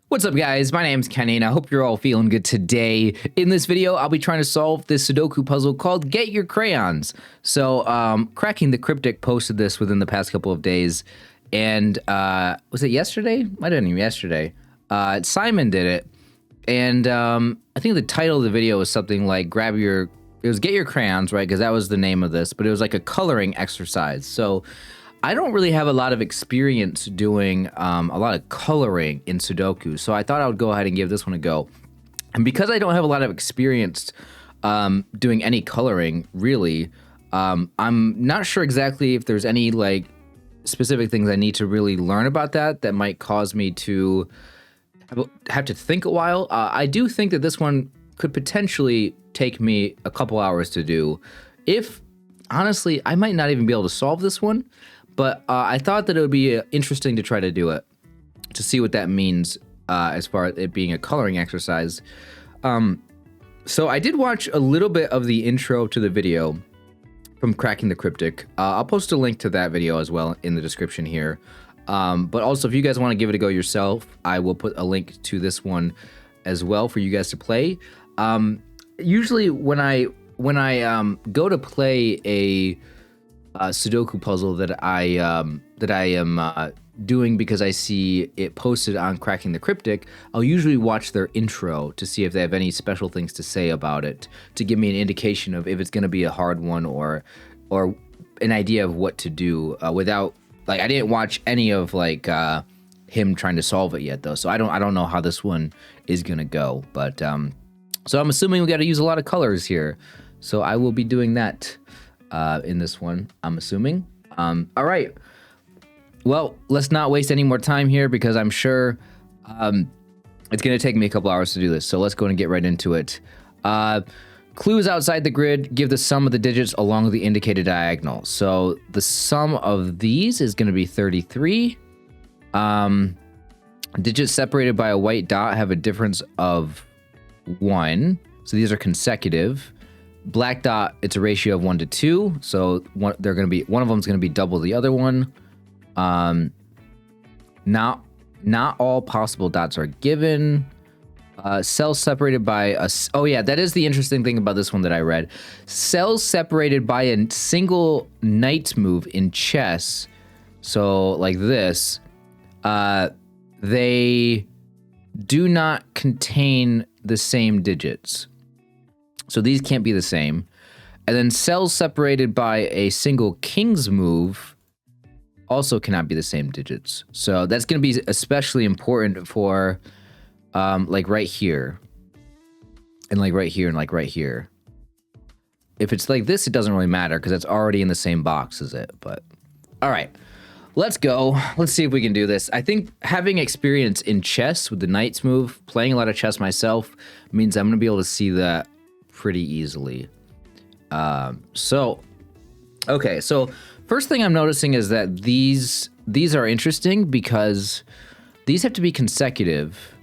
What's up, guys? My name's Kenny, and I hope you're all feeling good today. In this video, I'll be trying to solve this Sudoku puzzle called Get Your Crayons. So, Cracking the Cryptic posted this within the past couple of days, and was it yesterday? Might have been yesterday. Simon did it, and I think the title of the video was something like Get Your Crayons, right? Because that was the name of this, but it was like a coloring exercise. So I don't really have a lot of experience doing a lot of coloring in Sudoku, so I thought I would go ahead and give this one a go. And because I don't have a lot of experience doing any coloring, really, I'm not sure exactly if there's any like specific things I need to really learn about that might cause me to have to think a while. I do think that this one could potentially take me a couple hours to do. Honestly, I might not even be able to solve this one. But I thought that it would be interesting to try to do it, to see what that means as far as it being a coloring exercise. So I did watch a little bit of the intro to the video from Cracking the Cryptic. I'll post a link to that video as well in the description here. But also, if you guys want to give it a go yourself, I will put a link to this one as well for you guys to play. Usually, when I go to play a Sudoku puzzle that I am doing because I see it posted on Cracking the Cryptic, I'll usually watch their intro to see if they have any special things to say about it, to give me an indication of if it's going to be a hard one or an idea of what to do. Without, like, I didn't watch any of like him trying to solve it yet though, so I don't know how this one is gonna go. But so I'm assuming we got to use a lot of colors here, so I will be doing that in this one, I'm assuming. All right. Well, let's not waste any more time here because I'm sure it's going to take me a couple hours to do this. So let's go and get right into it. Clues outside the grid give the sum of the digits along the indicated diagonal. So the sum of these is going to be 33. Digits separated by a white dot have a difference of 1. So these are consecutive. Black dot, it's a ratio of 1 to 2, so one of them is going to be double the other one. Not all possible dots are given. Cells separated by a... Oh yeah, that is the interesting thing about this one that I read. Cells separated by a single knight move in chess, so like this, they do not contain the same digits. So these can't be the same. And then cells separated by a single king's move also cannot be the same digits. So that's going to be especially important for like right here. And like right here and like right here. If it's like this, it doesn't really matter because it's already in the same box as it. But all right, let's go. Let's see if we can do this. I think having experience in chess with the knight's move, playing a lot of chess myself, means I'm going to be able to see that pretty easily. Okay, so first thing I'm noticing is that these are interesting because these have to be consecutive.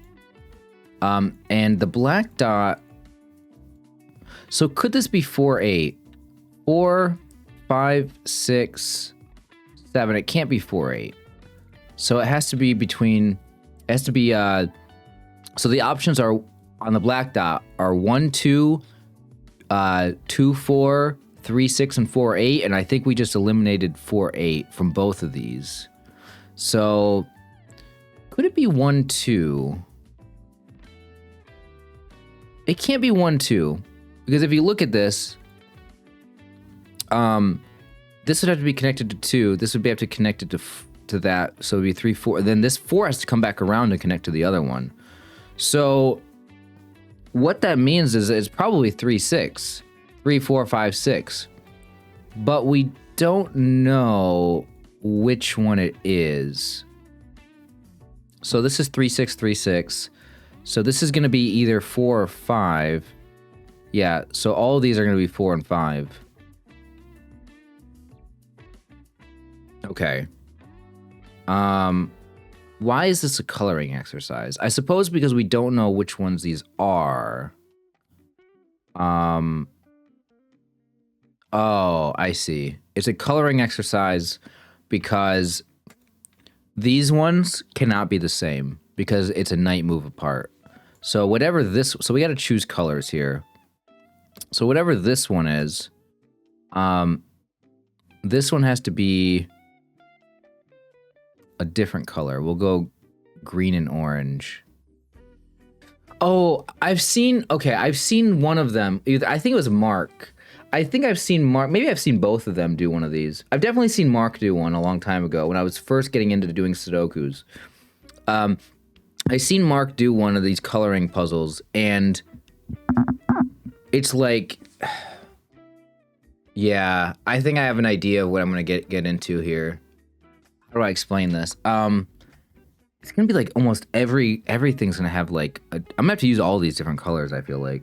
And the black dot, so could this be 4, 8? 4, 5, 6, 7. It can't be 4, 8. So it has to be between, it has to be, so the options are on the black dot are 1, 2, 2, 4, 3, 6, and 4, 8, and I think we just eliminated 4, 8 from both of these. So could it be 1, 2? It can't be 1, 2 because if you look at this, this would have to be connected to 2. This would have to connect it to that, so it'd be 3, 4. Then this 4 has to come back around and connect to the other one. So what that means is it's probably 3, 6. 3, 4, 5, 6. But we don't know which one it is. So this is 3, 6, 3, 6. So this is going to be either 4 or 5. Yeah, so all of these are going to be 4 and 5. Okay. Why is this a coloring exercise? I suppose because we don't know which ones these are. Oh, I see. It's a coloring exercise because these ones cannot be the same. because it's a knight move apart. So whatever this, so we got to choose colors here. So whatever this one is, this one has to be a different color. We'll go green and orange. Oh, I've seen one of them. I think it was Mark. I think I've seen Mark, maybe I've seen both of them do one of these. I've definitely seen Mark do one a long time ago when I was first getting into doing Sudokus. I seen Mark do one of these coloring puzzles, and it's like, yeah, I think I have an idea of what I'm gonna get into here. How do I explain this? It's gonna be like almost everything's gonna have like I'm gonna have to use all these different colors, I feel like.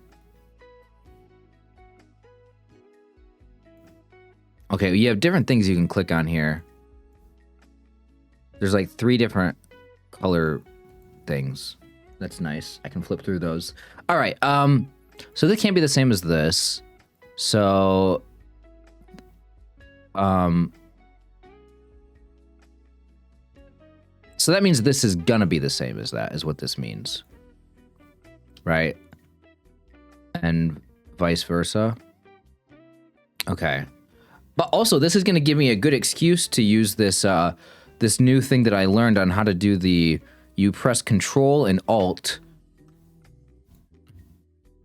Okay, you have different things you can click on here. There's like 3 different color things. That's nice. I can flip through those. All right, so this can't be the same as this. So, so that means this is gonna be the same as that, is what this means. Right? And vice versa. Okay. But also, this is gonna give me a good excuse to use this, this new thing that I learned on how to do the, you press Control and Alt,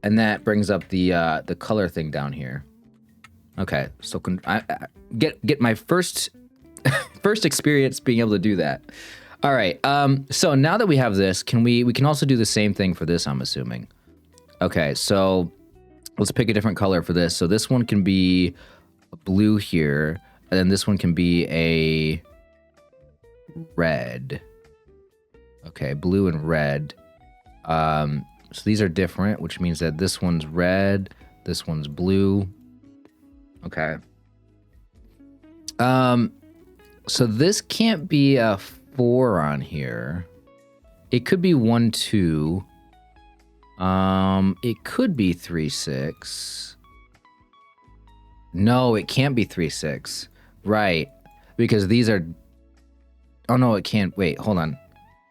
and that brings up the color thing down here. Okay, so I get my first experience being able to do that. All right, so now that we have this, we can also do the same thing for this, I'm assuming. Okay, so let's pick a different color for this. So this one can be blue here, and then this one can be a red. Okay, blue and red. So these are different, which means that this one's red, this one's blue. Okay. So this can't be a 4 on here. It could be 1, 2. It could be 3, 6. No, it can't be 3, 6. Right. Because these are... Oh, no, it can't. Wait, hold on.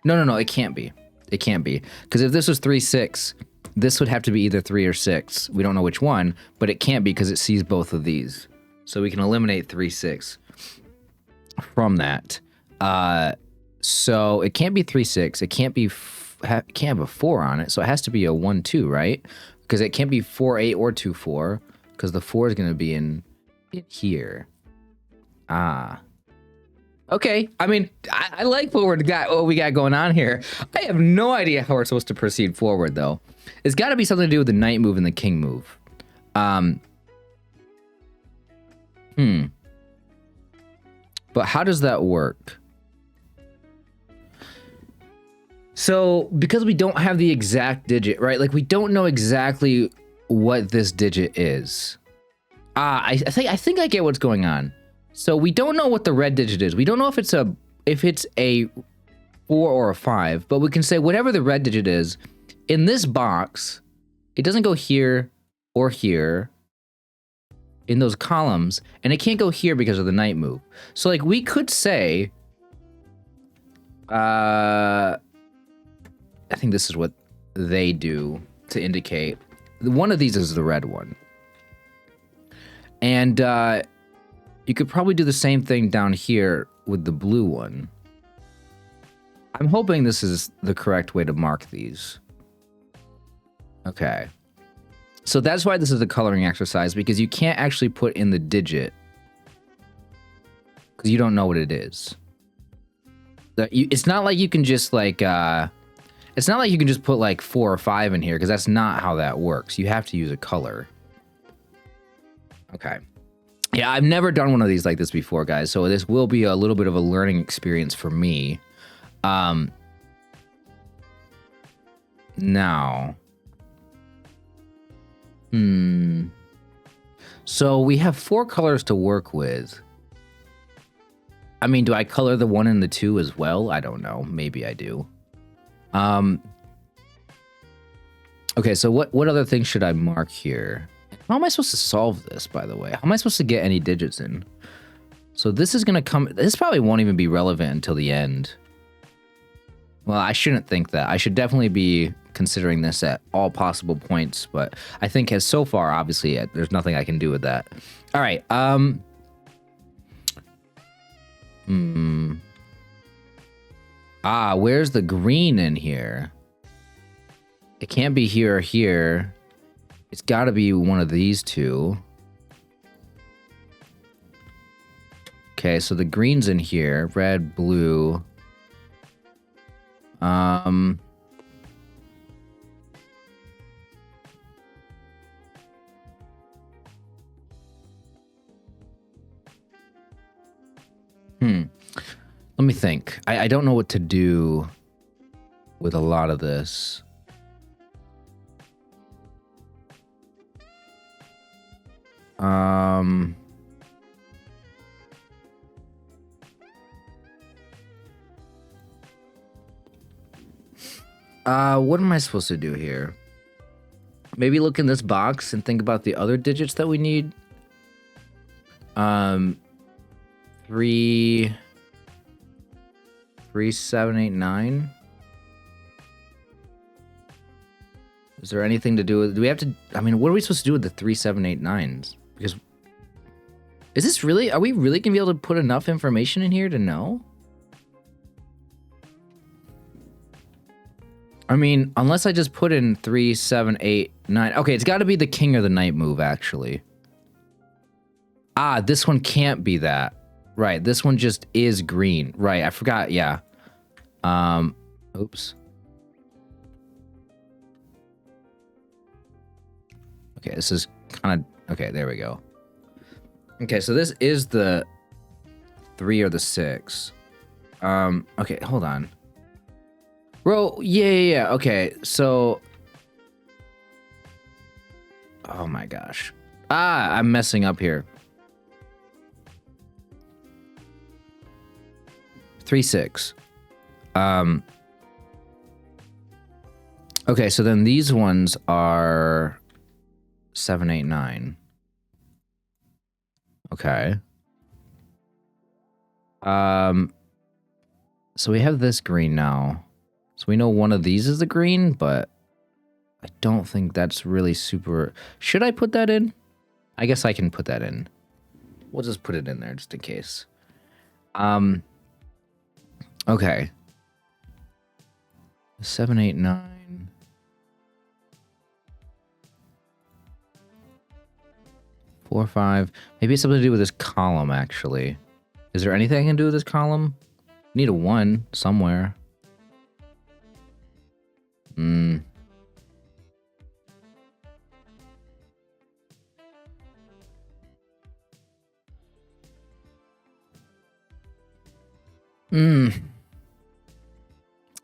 No, it can't be. It can't be. Because if this was 3, 6, this would have to be either 3 or 6. We don't know which one, but it can't be because it sees both of these. So we can eliminate 3, 6 from that. So it can't be 3, 6. It can't be can't have a 4 on it. So it has to be a 1, 2, right? Because it can't be 4, 8 or 2, 4. Because the 4 is going to be in here. Ah. Okay, I mean, I like what we got going on here. I have no idea how we're supposed to proceed forward, though. It's got to be something to do with the knight move and the king move. But how does that work? So, because we don't have the exact digit, right? Like, we don't know exactly what this digit is. I think I get what's going on. So we don't know what the red digit is. We don't know if it's a 4 or a 5, but we can say whatever the red digit is, in this box, it doesn't go here or here in those columns, and it can't go here because of the knight move. So like we could say, I think this is what they do to indicate. One of these is the red one. And you could probably do the same thing down here with the blue one. I'm hoping this is the correct way to mark these. Okay. So that's why this is a coloring exercise, because you can't actually put in the digit because you don't know what it is. It's not like you can just like, it's not like you can just put like 4 or 5 in here, because that's not how that works. You have to use a color. Okay. Yeah, I've never done one of these like this before, guys, so this will be a little bit of a learning experience for me. Now. So we have 4 colors to work with. I mean, do I color the 1 and the 2 as well? I don't know. Maybe I do. Okay, so what other things should I mark here? How am I supposed to solve this, by the way? How am I supposed to get any digits in? So this is going to come... This probably won't even be relevant until the end. Well, I shouldn't think that. I should definitely be considering this at all possible points, but I think as so far, obviously, there's nothing I can do with that. All right. Where's the green in here? It can't be here or here. It's got to be one of these two. Okay, so the green's in here. Red, blue. Let me think. I don't know what to do with a lot of this. What am I supposed to do here? Maybe look in this box and think about the other digits that we need. 3, 7, 8, 9. Is there anything to do with? Do we have to? I mean, what are we supposed to do with the 3, 7, 8, 9s? Because is this really? Are we really gonna be able to put enough information in here to know? I mean, unless I just put in 3, 7, 8, 9. Okay, it's got to be the king or the knight move, actually. This one can't be that. Right, this one just is green. Right, I forgot, yeah. Oops. Okay, this is kind of... Okay, there we go. Okay, so this is the 3 or the 6. Okay, hold on. Bro, yeah, okay, so... Oh my gosh. I'm messing up here. 3, 6. Okay, so then these ones are 7, 8, 9. Okay. So we have this green now. So we know one of these is the green, but I don't think that's really super... Should I put that in? I guess I can put that in. We'll just put it in there just in case. Okay. 7, 8, 9. 4, 5. Maybe it's something to do with this column, actually. Is there anything I can do with this column? Need a 1 somewhere.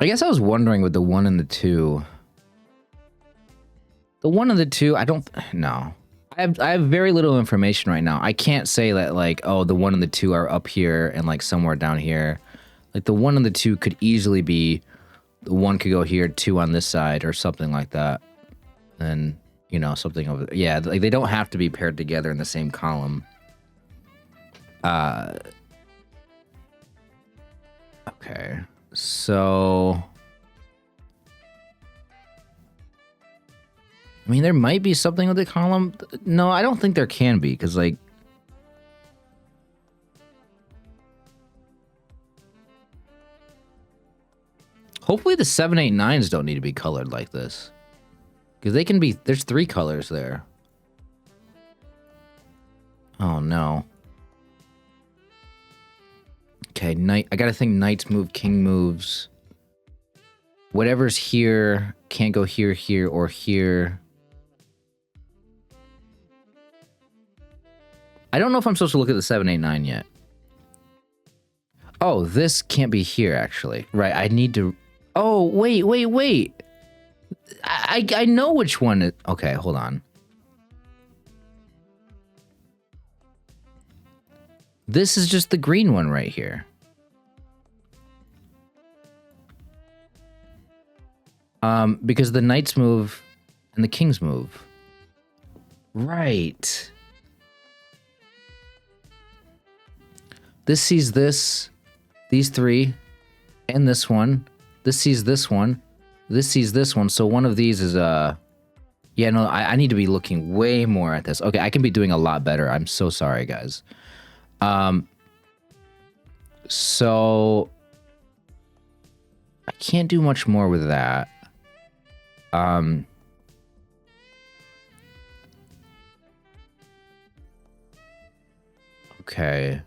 I guess I was wondering with the 1 and the 2. The 1 and the 2, I don't... No. I have very little information right now. I can't say that, like, oh, the 1 and the 2 are up here and, like, somewhere down here. Like, the 1 and the 2 could easily be... The 1 could go here, 2 on this side, or something like that. And, you know, something over... Yeah, like, they don't have to be paired together in the same column. Okay. So... I mean, there might be something with the column. No, I don't think there can be, because, like... Hopefully the 7, 8, 9s don't need to be colored like this. Because they can be... There's 3 colors there. Oh, no. Okay, knight. I gotta think knights move, king moves. Whatever's here can't go here, here, or here. I don't know if I'm supposed to look at the 7, 8, 9 yet. Oh, this can't be here, actually. Right, I need to... Oh, wait. I know which one it... Okay, hold on. This is just the green one right here. Because the knights move and the kings move. Right. This sees this, these 3, and this one, This sees this one. This sees this one. So one of these is yeah, no, I need to be looking way more at this. Okay, I can be doing a lot better. I'm so sorry, guys. So I can't do much more with that. Okay.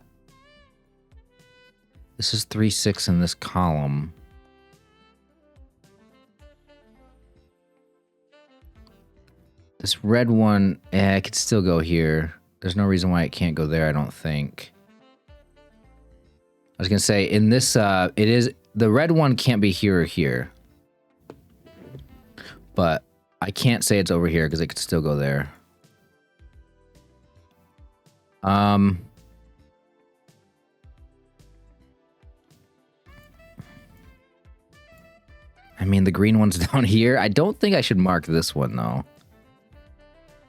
This is 3-6 in this column. This red one, it could still go here. There's no reason why it can't go there, I don't think. I was gonna say, in this, it is, the red one can't be here or here. But I can't say it's over here because it could still go there. I mean, the green one's down here. I don't think I should mark this one, though.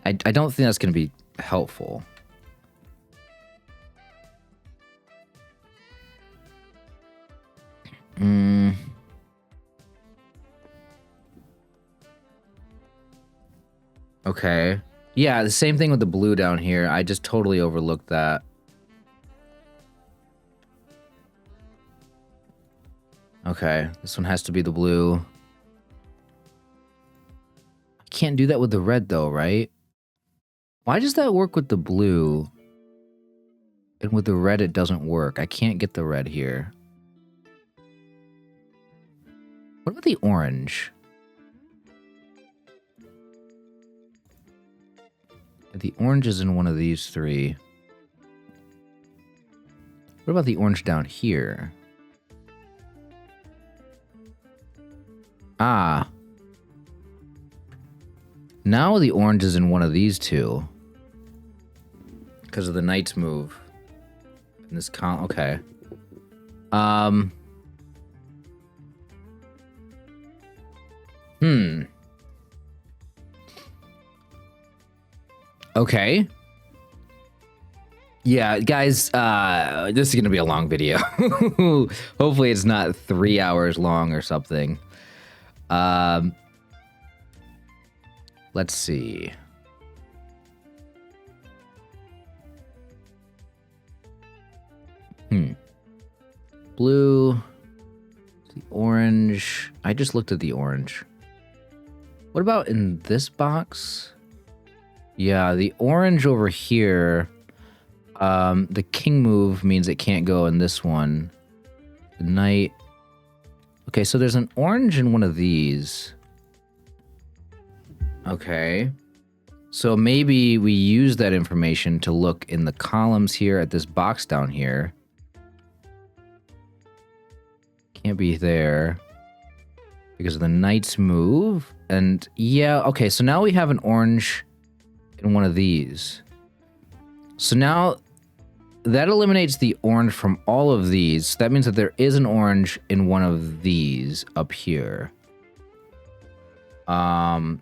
I don't think that's going to be helpful. Okay. Yeah, the same thing with the blue down here. I just totally overlooked that. Okay, this one has to be the blue. I can't do that with the red, though, right? Why does that work with the blue? And with the red, it doesn't work. I can't get the red here. What about the orange? The orange is in one of these three. What about the orange down here? Ah. Now the orange is in one of these two. Because of the knight's move. In this okay. Okay. Yeah, guys, this is going to be a long video. Hopefully it's not 3 hours long or something. Let's see. Blue, the orange. I just looked at the orange. What about in this box? Yeah, the orange over here. The king move means it can't go in this one. The knight. Okay, so there's an orange in one of these. Okay. So maybe we use that information to look in the columns here at this box down here. Can't be there because of the knight's move. And yeah, okay, so now we have an orange in one of these. So now that eliminates the orange from all of these. That means that there is an orange in one of these up here. And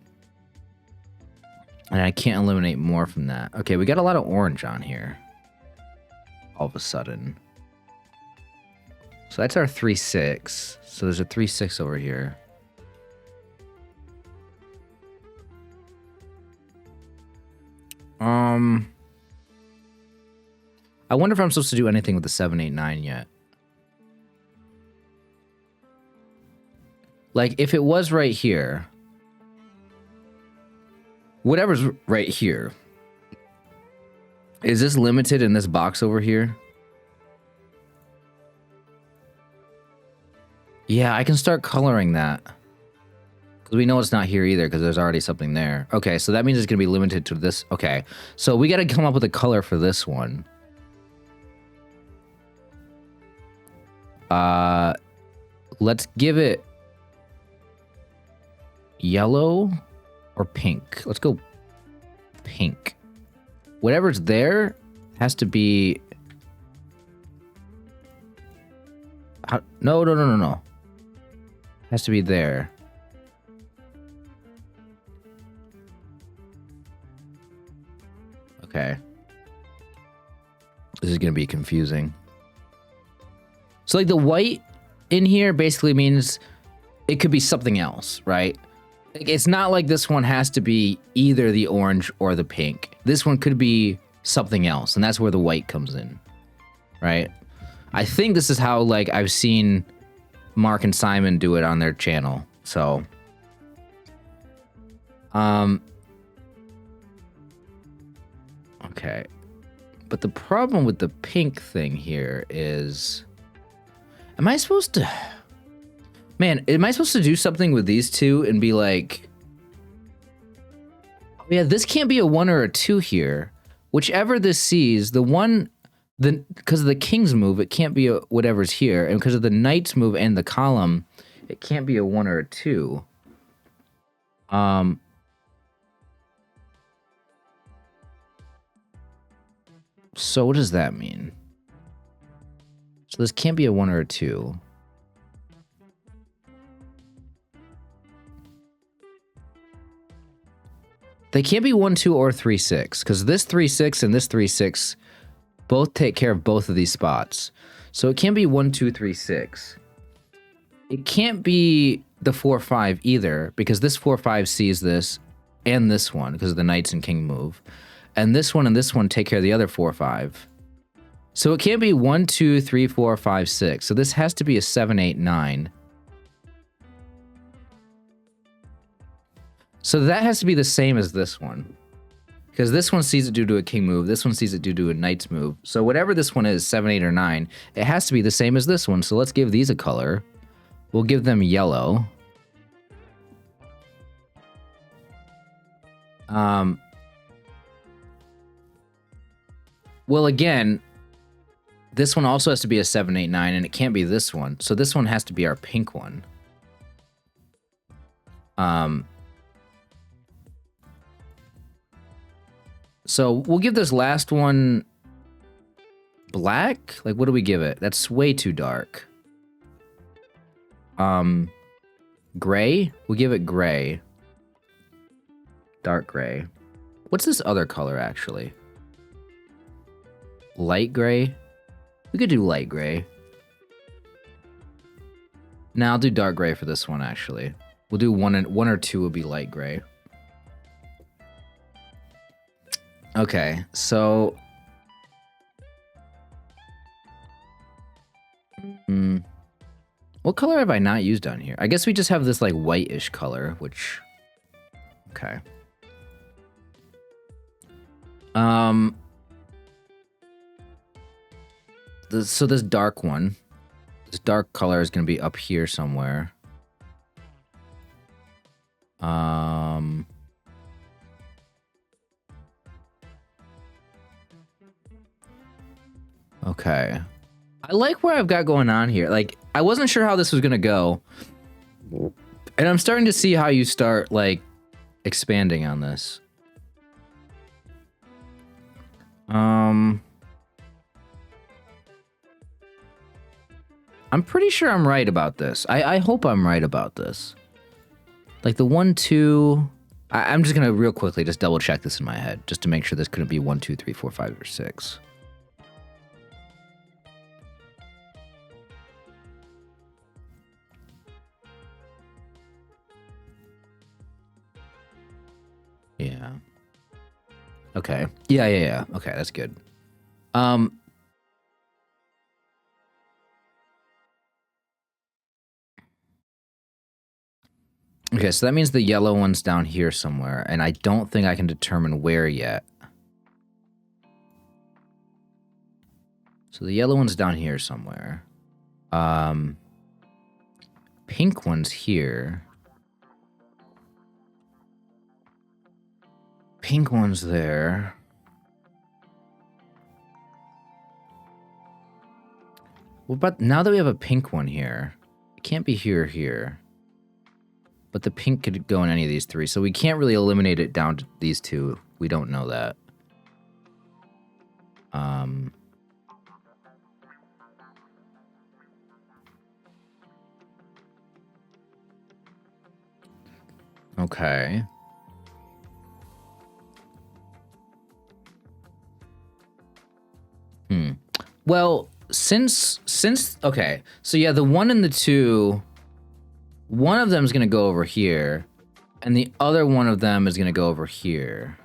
I can't eliminate more from that. Okay, we got a lot of orange on here. All of a sudden. So that's our 3-6. So there's a 3-6 over here. I wonder if I'm supposed to do anything with the 7-8-9 yet. Like, if it was right here, whatever's right here, is this limited in this box over here? Yeah, I can start coloring that. Because we know it's not here either, because there's already something there. Okay, so that means it's going to be limited to this. Okay, so we got to come up with a color for this one. Let's give it yellow or pink. Let's go pink. Whatever's there has to be... No. Has to be there. Okay. This is going to be confusing. So, like, the white in here basically means it could be something else, right? It's not like this one has to be either the orange or the pink. This one could be something else, and that's where the white comes in, right? I think this is how, like, I've seen Mark and Simon do it on their channel. So, okay. But the problem with the pink thing here is, am I supposed to, man, am I supposed to do something with these two and be like, oh yeah, this can't be a 1 or a 2 here. Whichever this sees, the one, because of the king's move, it can't be a whatever's here. And because of the knight's move and the column, it can't be a 1 or a 2. So what does that mean? So this can't be a 1 or a 2. They can't be 1, 2, or 3, 6, because this 3, 6 and this 3, 6 both take care of both of these spots. So it can't be 1, 2, 3, 6. It can't be the 4, 5 either, because this 4, 5 sees this and this one, because of the knights and king move. And this one take care of the other 4, 5. So it can't be 1, 2, 3, 4, 5, 6. So this has to be a 7, 8, 9. So that has to be the same as this one. Because this one sees it due to a king move, this one sees it due to a knight's move. So whatever this one is, 7, 8, or 9, it has to be the same as this one. So let's give these a color. We'll give them yellow. Well, again, this one also has to be a 7, 8, 9, and it can't be this one. So this one has to be our pink one. So we'll give this last one black. Like, what do we give it? That's way too dark. Gray? We'll give it gray. Dark gray. What's this other color, actually? Light gray? We could do light gray. Nah, I'll do dark gray for this one, actually. We'll do one or two will be light gray. Okay, so... what color have I not used on here? I guess we just have this, like, whitish color, which... Okay. So this dark one, this dark color is going to be up here somewhere. Okay. I like what I've got going on here. Like, I wasn't sure how this was going to go. And I'm starting to see how you start, like, expanding on this. I'm pretty sure I'm right about this. I hope I'm right about this. Like the 1, 2... I'm just going to real quickly just double check this in my head, just to make sure this couldn't be 1, 2, 3, 4, 5, or 6. Yeah. Okay. Yeah. Okay, that's good. Okay, so that means the yellow one's down here somewhere, and I don't think I can determine where yet. So the yellow one's down here somewhere. Pink one's here. Pink one's there. What about now that we have a pink one here? It can't be here or here. But the pink could go in any of these three, so we can't really eliminate it down to these two. We don't know that. Okay. Well, since okay, so yeah, the 1 and the 2 one of them is going to go over here, and the other one of them is going to go over here.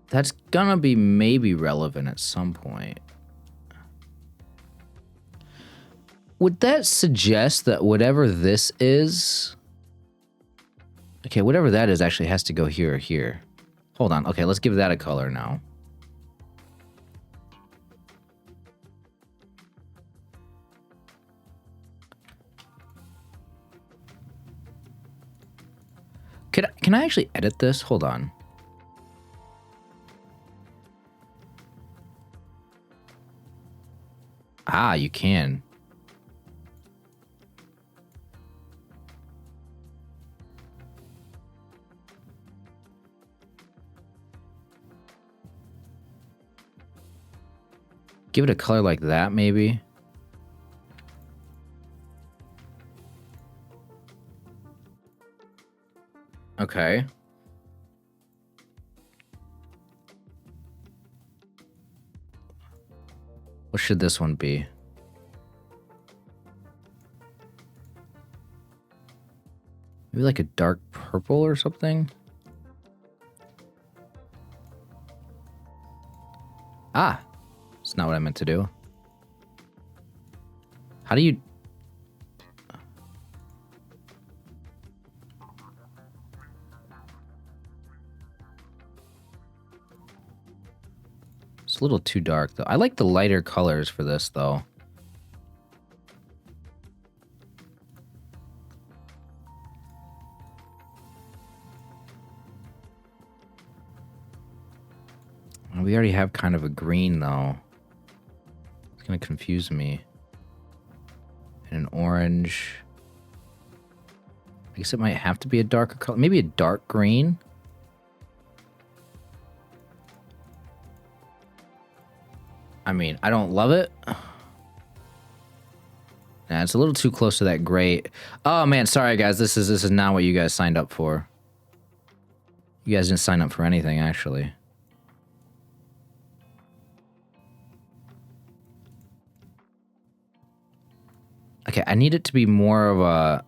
That's going to be maybe relevant at some point. Would that suggest that whatever this is... Okay, whatever that is actually has to go here or here. Hold on. Okay, let's give that a color now. Can I actually edit this? Hold on. Ah, you can. Give it a color like that, maybe. Okay. What should this one be? Maybe like a dark purple or something? Ah, it's not what I meant to do. How do you... It's a little too dark, though. I like the lighter colors for this, though. We already have kind of a green, though. It's going to confuse me. And an orange. I guess it might have to be a darker color. Maybe a dark green. I mean, I don't love it. Nah, it's a little too close to that gray. Oh man, sorry guys. This is not what you guys signed up for. You guys didn't sign up for anything, actually. Okay, I need it to be more of a...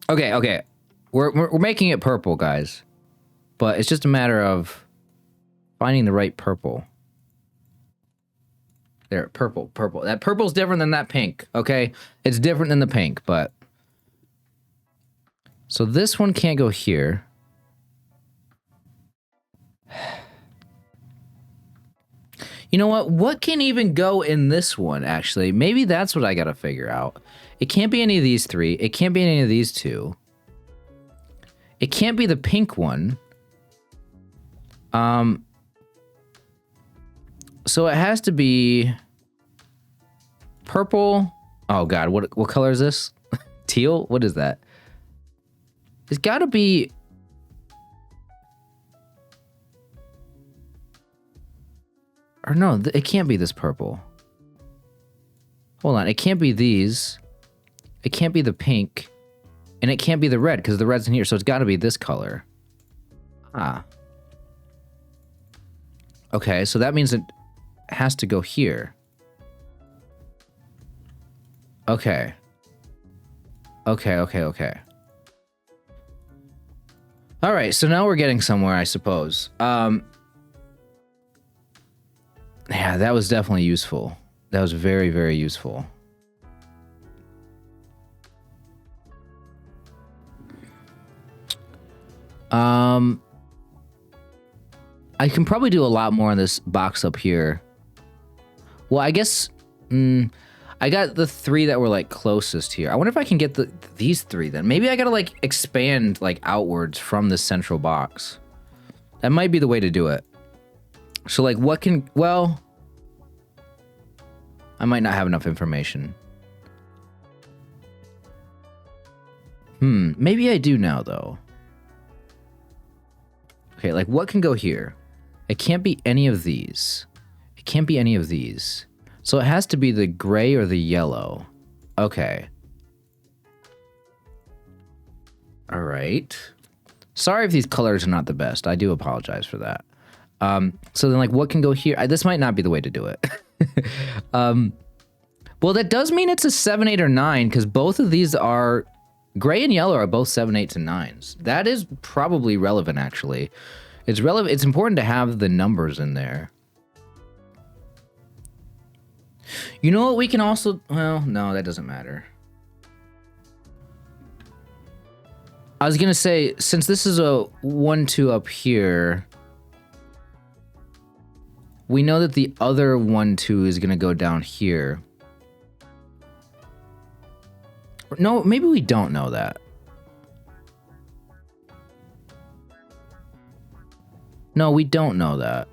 Okay. We're making it purple, guys. But it's just a matter of finding the right purple. There, purple. That purple's different than that pink, okay? It's different than the pink, but... So this one can't go here. You know what? What can even go in this one, actually? Maybe that's what I gotta figure out. It can't be any of these three. It can't be any of these two. It can't be the pink one. So it has to be purple. Oh god, what color is this? Teal? What is that? It's gotta be... Or no, it can't be this purple. Hold on, it can't be these. It can't be the pink. And it can't be the red, because the red's in here, so it's gotta be this color. Ah. Okay, so that means it has to go here. Okay. Okay. Alright, so now we're getting somewhere, I suppose. Yeah, that was definitely useful. That was very, very useful. I can probably do a lot more in this box up here. Well, I guess... I got the three that were, like, closest here. I wonder if I can get these three, then. Maybe I gotta, like, expand, like, outwards from the central box. That might be the way to do it. So, like, what can... Well... I might not have enough information. Maybe I do now, though. Okay, like, what can go here? It can't be any of these. It can't be any of these. So it has to be the gray or the yellow. Okay. All right. Sorry if these colors are not the best. I do apologize for that. So then, like, what can go here? This might not be the way to do it. But Well, that does mean it's a 7, 8, or 9, because both of these are... Gray and yellow are both 7, 8s, and 9s. That is probably relevant, actually. It's relevant. It's important to have the numbers in there. You know what? We can also... Well, no, that doesn't matter. I was going to say, since this is a 1, 2 up here, we know that the other 1, 2 is going to go down here. No, maybe we don't know that. No, we don't know that.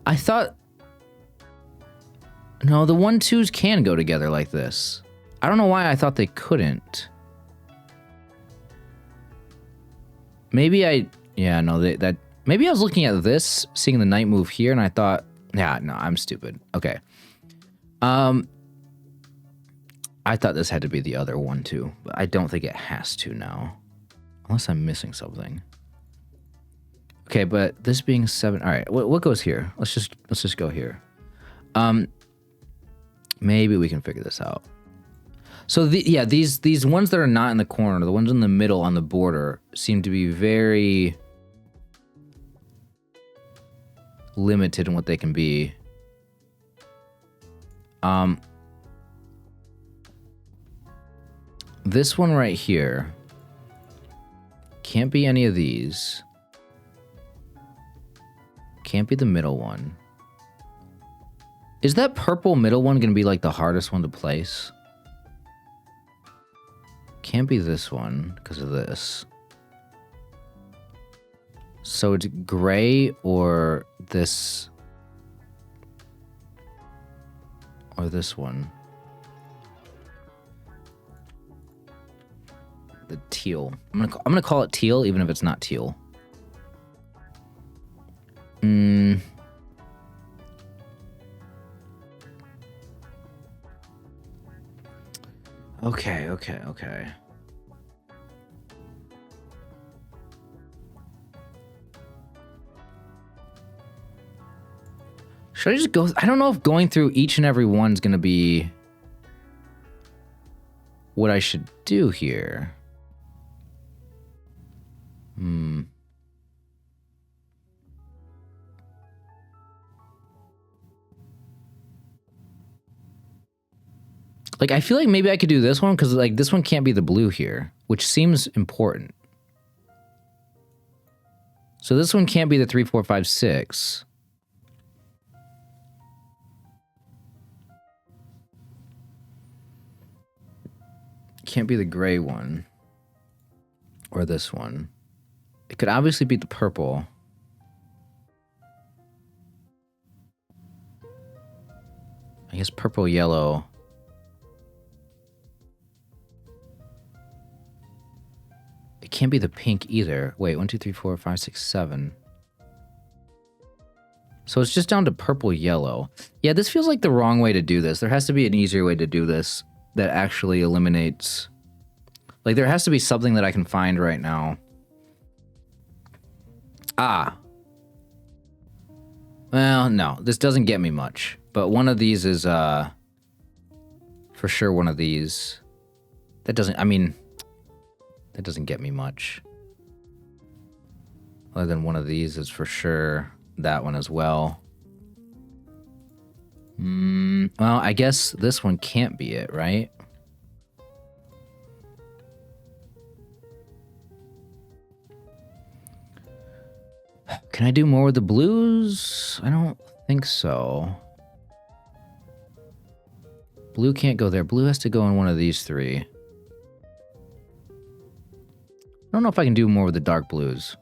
I thought... No, the 1, 2s can go together like this. I don't know why I thought they couldn't. Maybe I... Yeah, no, that... Maybe I was looking at this, seeing the knight move here, and I thought... Yeah, no, I'm stupid. Okay. I thought this had to be the other 1, 2, but I don't think it has to now. Unless I'm missing something. Okay, but this being 7... All right, what goes here? Let's just go here. Maybe we can figure this out. So these ones that are not in the corner, the ones in the middle on the border, seem to be very limited in what they can be. This one right here can't be any of these. Can't be the middle one. Is that purple middle one going to be like the hardest one to place? Can't be this one because of this. So it's gray or this. Or this one. The teal. I'm gonna call it teal even if it's not teal. Okay. Should I just go? I don't know if going through each and every one's gonna be what I should do here. Like, I feel like maybe I could do this one because, like, this one can't be the blue here, which seems important. So this one can't be the 3, 4, 5, 6. Can't be the gray one. Or this one. It could obviously be the purple. I guess purple, yellow. It can't be the pink either. Wait, 1, 2, 3, 4, 5, 6, 7. So it's just down to purple, yellow. Yeah, this feels like the wrong way to do this. There has to be an easier way to do this that actually eliminates... Like, there has to be something that I can find right now. Ah. Well, no. This doesn't get me much. But one of these is, for sure one of these. That doesn't... I mean... That doesn't get me much. Other than one of these is for sure that one as well. Well, I guess this one can't be it, right? Can I do more with the blues? I don't think so. Blue can't go there. Blue has to go in one of these three. I don't know if I can do more with the dark blues.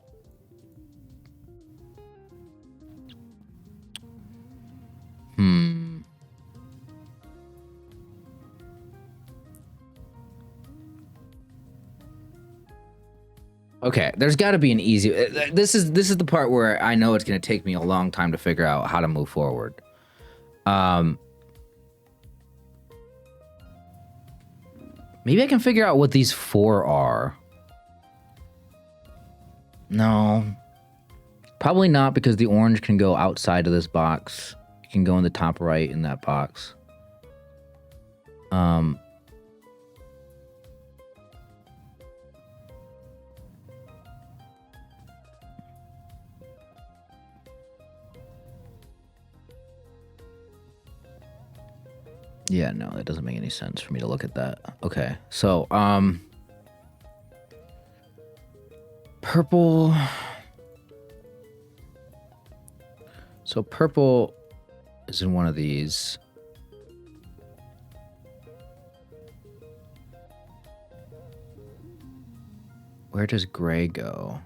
Okay, there's got to be an easy... This is the part where I know it's going to take me a long time to figure out how to move forward. Maybe I can figure out what these 4 are. No. Probably not, because the orange can go outside of this box. It can go in the top right in that box. Um, yeah, no, that doesn't make any sense for me to look at that. Okay, so, purple. So purple is in one of these. Where does gray go?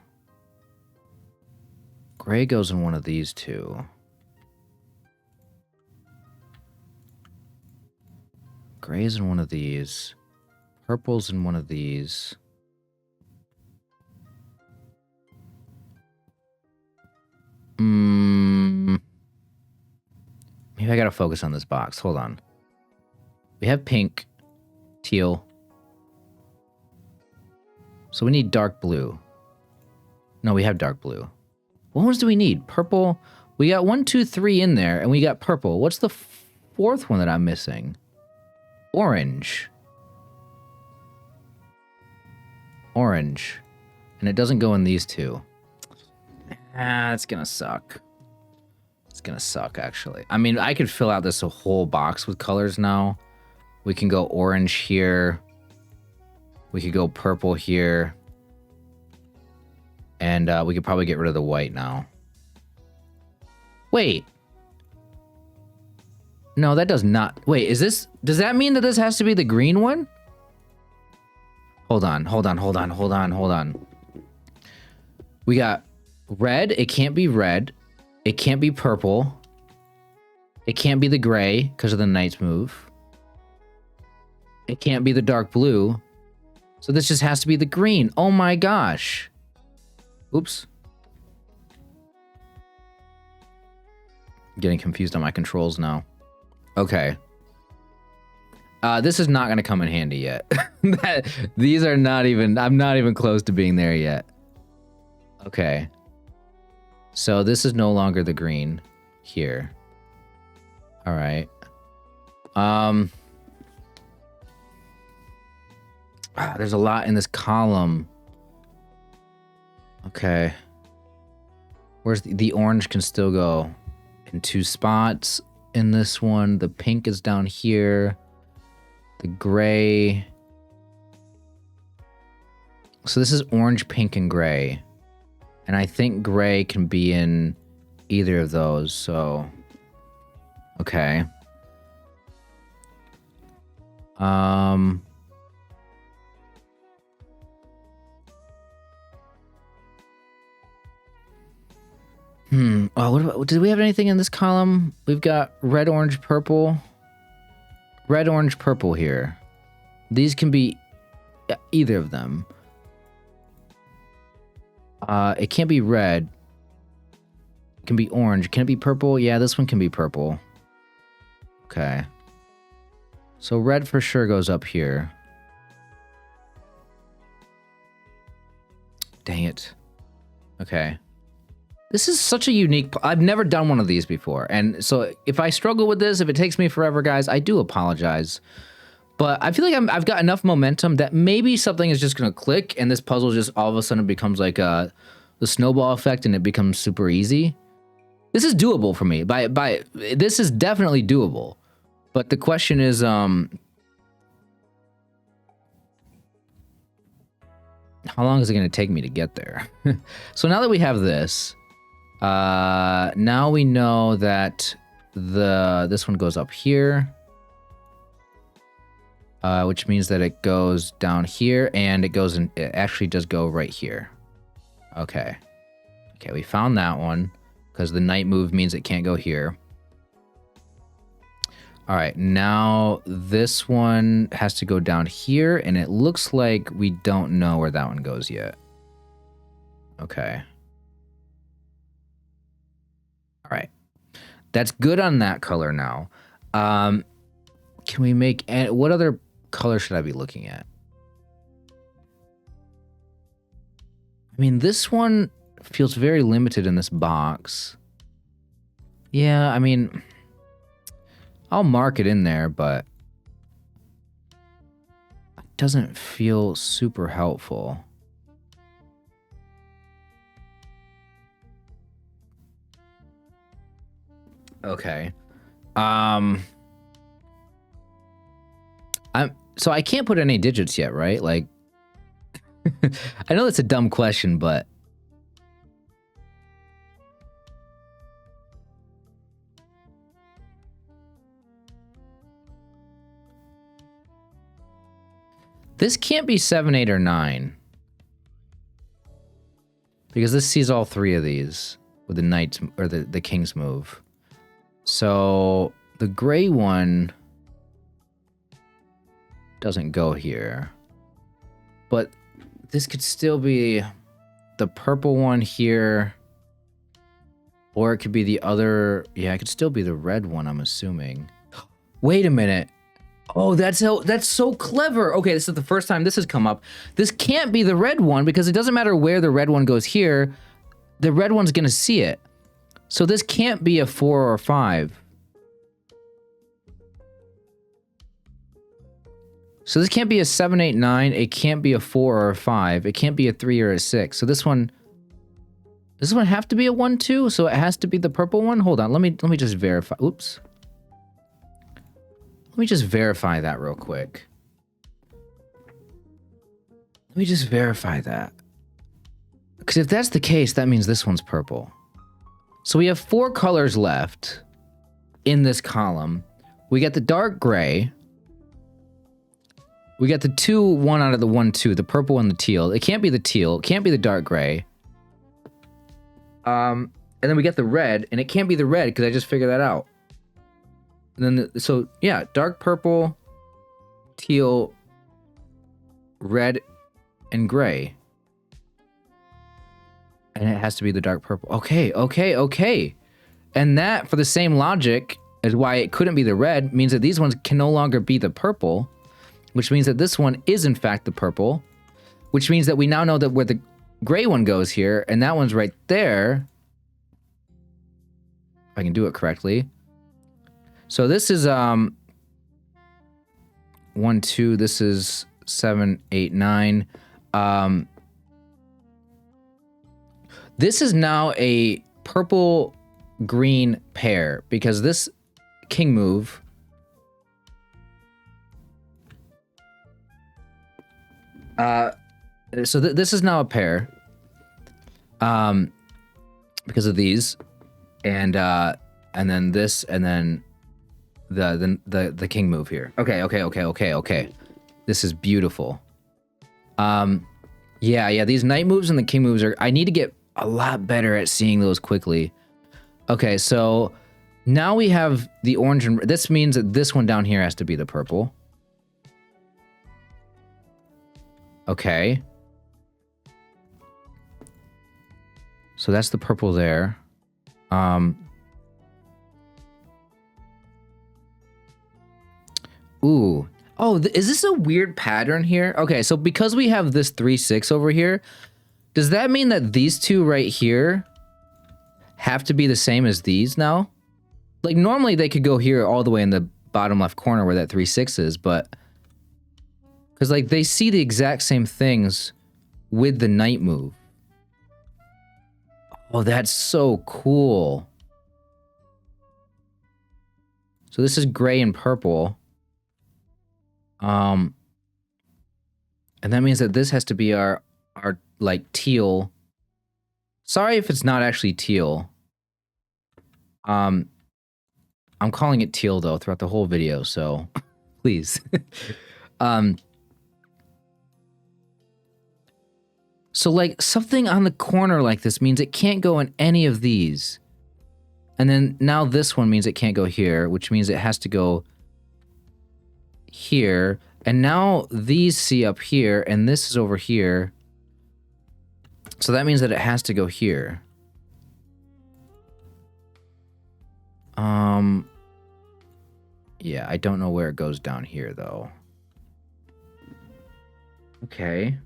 Gray goes in one of these two. Gray's in one of these. Purple's in one of these. Maybe I gotta focus on this box. Hold on. We have pink, teal. So we need dark blue. No, we have dark blue. What ones do we need? Purple. We got 1, 2, 3 in there, and we got purple. What's the fourth one that I'm missing? Orange. Orange. And it doesn't go in these two. Ah, it's gonna suck. It's gonna suck, actually. I mean, I could fill out this whole box with colors now. We can go orange here. We could go purple here. And we could probably get rid of the white now. Wait. No, that does not. Wait, is this... Does that mean that this has to be the green one? Hold on, hold on, hold on, hold on, hold on. We got red. It can't be red. It can't be purple. It can't be the gray because of the knight's move. It can't be the dark blue. So this just has to be the green. Oh my gosh. Oops. I'm getting confused on my controls now. Okay. This is not going to come in handy yet. These are not even... I'm not even close to being there yet. Okay. So this is no longer the green here. All right. There's a lot in this column. Okay. Where's the orange can still go in 2 spots in this one. The pink is down here. The gray. So this is orange, pink, and gray. And I think gray can be in either of those, so... Okay. Oh, what about, did we have anything in this column? We've got red, orange, purple. Red, orange, purple here. These can be either of them. It can't be red. It can be orange. Can it be purple? Yeah, this one can be purple. Okay. So red for sure goes up here. Dang it. Okay. This is such a unique... I've never done one of these before. And so if I struggle with this, if it takes me forever, guys, I do apologize. But I feel like I've got enough momentum that maybe something is just going to click and this puzzle just all of a sudden becomes like the snowball effect and it becomes super easy. This is doable for me. This is definitely doable. But the question is... how long is it going to take me to get there? So now that we have this... now we know that this one goes up here, which means that it goes down here and it goes in, it actually does go right here. Okay. Okay, we found that one because the knight move means it can't go here. All right, now this one has to go down here and it looks like we don't know where that one goes yet. Okay. All right, that's good on that color now. Can we make... What other color should I be looking at? I mean, this one feels very limited in this box. Yeah, I mean, I'll mark it in there, but doesn't feel super helpful. Okay. So I can't put any digits yet, right? Like, I know that's a dumb question, but this can't be 7, 8, or 9. Because this sees all three of these with the knight's or the king's move. So the gray one doesn't go here. But this could still be the purple one here. Or it could be the other. Yeah, it could still be the red one, I'm assuming. Wait a minute. Oh, that's so clever. Okay, this is the first time this has come up. This can't be the red one because it doesn't matter where the red one goes here. The red one's going to see it. So this can't be a 4 or 5. So this can't be a 7, 8, 9. It can't be a 4 or a 5. It can't be a 3 or a 6. So this one have to be a 1, 2. So it has to be the purple one. Hold on. Let me just verify. Oops. Let me just verify that real quick. Let me just verify that. Because if that's the case, that means this one's purple. So we have 4 colors left in this column. We got the dark gray. We got the 2, 1 out of the 1, 2, the purple and the teal. It can't be the teal. It can't be the dark gray. And then we got the red, and it can't be the red because I just figured that out. And then, so yeah, dark purple, teal, red, and gray. And it has to be the dark purple. Okay, okay, okay. And that, for the same logic, is why it couldn't be the red, means that these ones can no longer be the purple, which means that this one is in fact the purple, which means that we now know that where the gray one goes here, and that one's right there. If I can do it correctly. So this is 1, 2, this is 7, 8, 9. This is now a purple-green pair because this king move so this is now a pair because of these and then this and then the king move here. Okay. This is beautiful. Yeah, these knight moves and the king moves I need to get a lot better at seeing those quickly. Okay, so now we have the orange and this means that this one down here has to be the purple. Okay. So that's the purple there. Ooh. Oh, is this a weird pattern here? Okay, so because we have this 3, 6 over here, does that mean that these two right here have to be the same as these now? Like, normally they could go here all the way in the bottom left corner where that 3, 6 is, but... Because, like, they see the exact same things with the knight move. Oh, that's so cool. So this is gray and purple. And that means that this has to be our like teal. Sorry if it's not actually teal. I'm calling it teal though throughout the whole video, so please. So like something on the corner like this means it can't go in any of these. And then now this one means it can't go here, which means it has to go here. And now these see up here and this is over here. So that means that it has to go here. Yeah, I don't know where it goes down here though. Okay.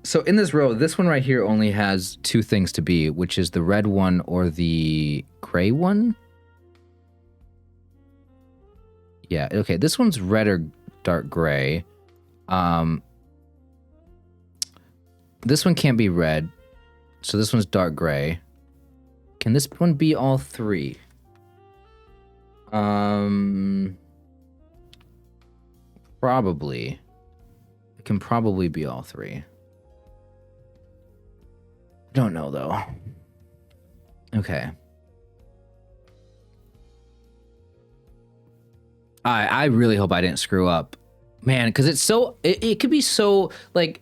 So in this row, this one right here only has 2 things to be, which is the red one or the gray one. Yeah, okay, this one's red or dark gray. This one can't be red, so this one's dark gray. Can this one be all three? Probably. It can probably be all three. Don't know though. Okay. I really hope I didn't screw up, man, because it's so it could be so like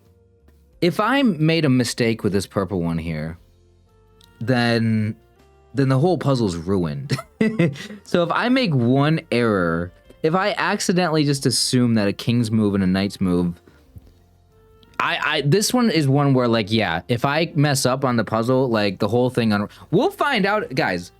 if I made a mistake with this purple one here, then the whole puzzle's ruined. So if I make one error, if I accidentally just assume that a king's move and a knight's move, this one is one where like, yeah, if I mess up on the puzzle, like the whole thing we'll find out, guys.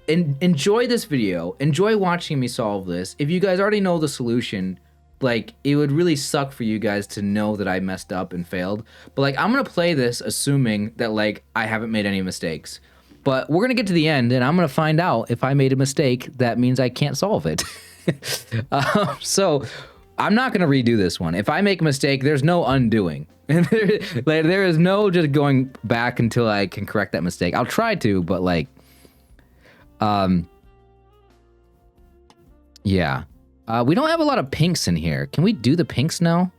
Enjoy this video. Enjoy watching me solve this. If you guys already know the solution, like it would really suck for you guys to know that I messed up and failed. But like I'm gonna play this assuming that like I haven't made any mistakes. But we're gonna get to the end and I'm gonna find out if I made a mistake. That means I can't solve it. So I'm not gonna redo this one. If I make a mistake, there's no undoing. There is no just going back until I can correct that mistake. I'll try to, but like. Yeah. We don't have a lot of pinks in here. Can we do the pinks now?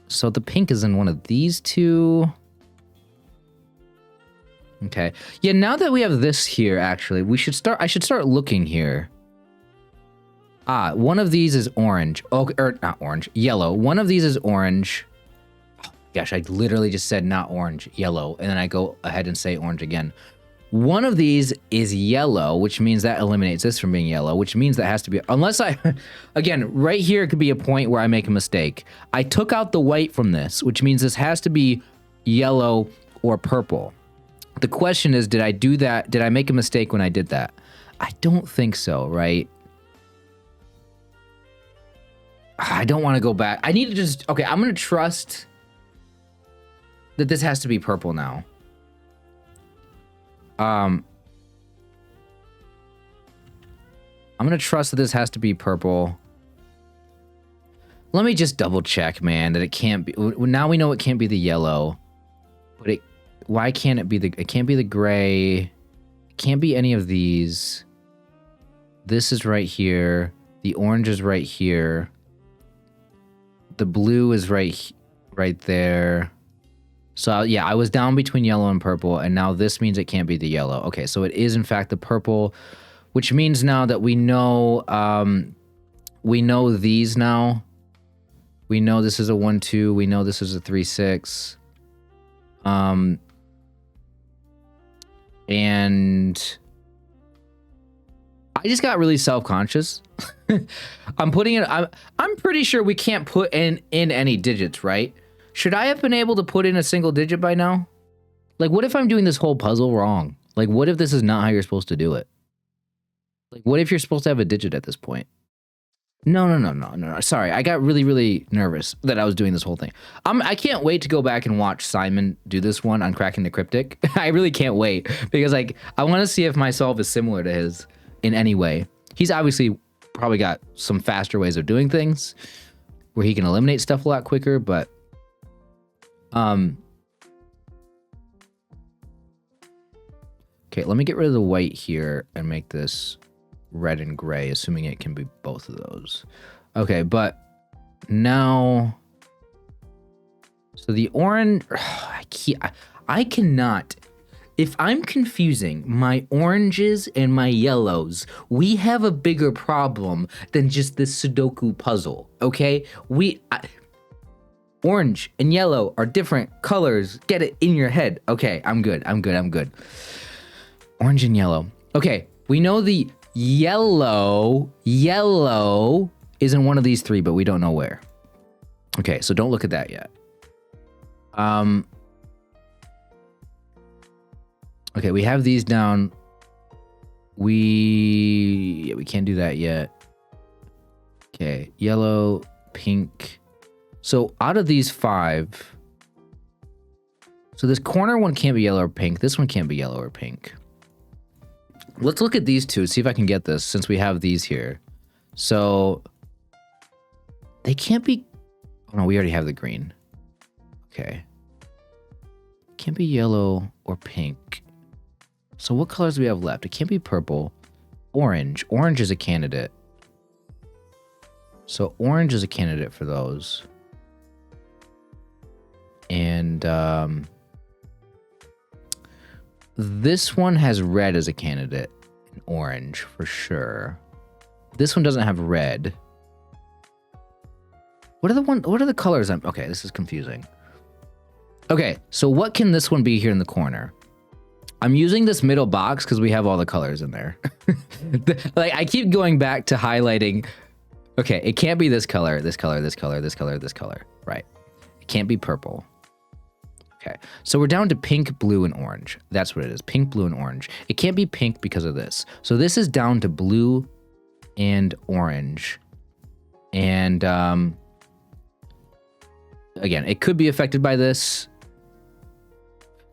So the pink is in one of these two. Okay. Yeah, now that we have this here, actually, I should start looking here. One of these is orange. Oh, or not orange, yellow. One of these is orange. Gosh, I literally just said not orange, yellow, and then I go ahead and say orange again. One of these is yellow, which means that eliminates this from being yellow, which means that has to be, unless again, right here could be a point where I make a mistake. I took out the white from this, which means this has to be yellow or purple. The question is, did I do that? Did I make a mistake when I did that? I don't think so, right? I don't want to go back. I need to just, okay, I'm going to trust that this has to be purple now. I'm gonna trust that this has to be purple. Let me just double check, man, that it can't be. Now we know it can't be the yellow, but why can't it be it can't be the gray. It can't be any of these. This is right here. The orange is right here. The blue is right there. So yeah, I was down between yellow and purple, and now this means it can't be the yellow. Okay, so it is in fact the purple, which means now that we know these now. We know this is a 1-2. We know this is a 3-6. And I just got really self-conscious. I'm pretty sure we can't put in any digits, right? Should I have been able to put in a single digit by now? Like, what if I'm doing this whole puzzle wrong? Like, what if this is not how you're supposed to do it? Like, what if you're supposed to have a digit at this point? No. Sorry, I got really, really nervous that I was doing this whole thing. I can't wait to go back and watch Simon do this one on cracking the cryptic. I really can't wait because, like, I want to see if my solve is similar to his in any way. He's obviously probably got some faster ways of doing things where he can eliminate stuff a lot quicker, but okay, let me get rid of the white here and make this red and gray, assuming it can be both of those. Okay, but now, so the orange, I cannot, if I'm confusing my oranges and my yellows, we have a bigger problem than just this Sudoku puzzle, okay? Orange and yellow are different colors. Get it in your head. Okay, I'm good. Orange and yellow. Okay, we know the yellow is in one of these three, but we don't know where. Okay, so don't look at that yet. Okay, we have these down. We can't do that yet. Okay, yellow, pink. So out of these 5, so this corner one can't be yellow or pink. This one can't be yellow or pink. Let's look at these two, see if I can get this since we have these here. So they can't be, oh no, we already have the green. Okay. Can't be yellow or pink. So what colors do we have left? It can't be purple. Orange. Orange is a candidate. So orange is a candidate for those. And this one has red as a candidate. And orange for sure. This one doesn't have red. What are the colors? Okay, this is confusing. Okay, so what can this one be here in the corner? I'm using this middle box because we have all the colors in there. Like, I keep going back to highlighting. Okay, it can't be this color, this color, this color, this color, this color. Right. It can't be purple. Okay, so we're down to pink, blue, and orange. That's what it is, pink, blue, and orange. It can't be pink because of this. So this is down to blue and orange. And again, it could be affected by this.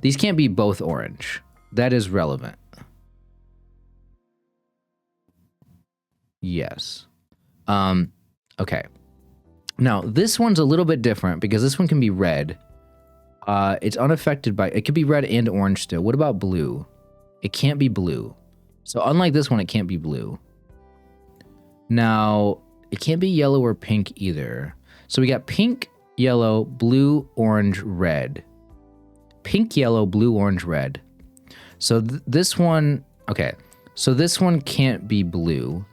These can't be both orange. That is relevant. Yes. Okay. Now, this one's a little bit different because this one can be red. It's unaffected by, it could be red and orange still. What about blue? It can't be blue. So unlike this one, it can't be blue. Now, it can't be yellow or pink either. So we got pink, yellow, blue, orange, red. Pink, yellow, blue, orange, red. So this one, okay. So this one can't be blue.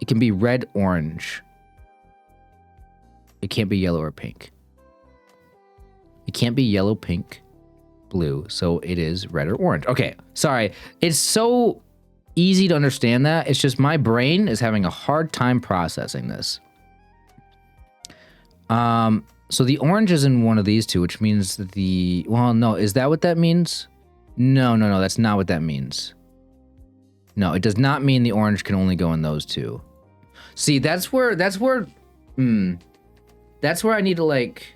It can be red, orange. It can't be yellow or pink. It can't be yellow, pink, blue. So it is red or orange. Okay, sorry. It's so easy to understand that. It's just my brain is having a hard time processing this. So the orange is in one of these two, which means the, well, no, is that what that means? No, that's not what that means. No, it does not mean the orange can only go in those two. See, that's where I need to like,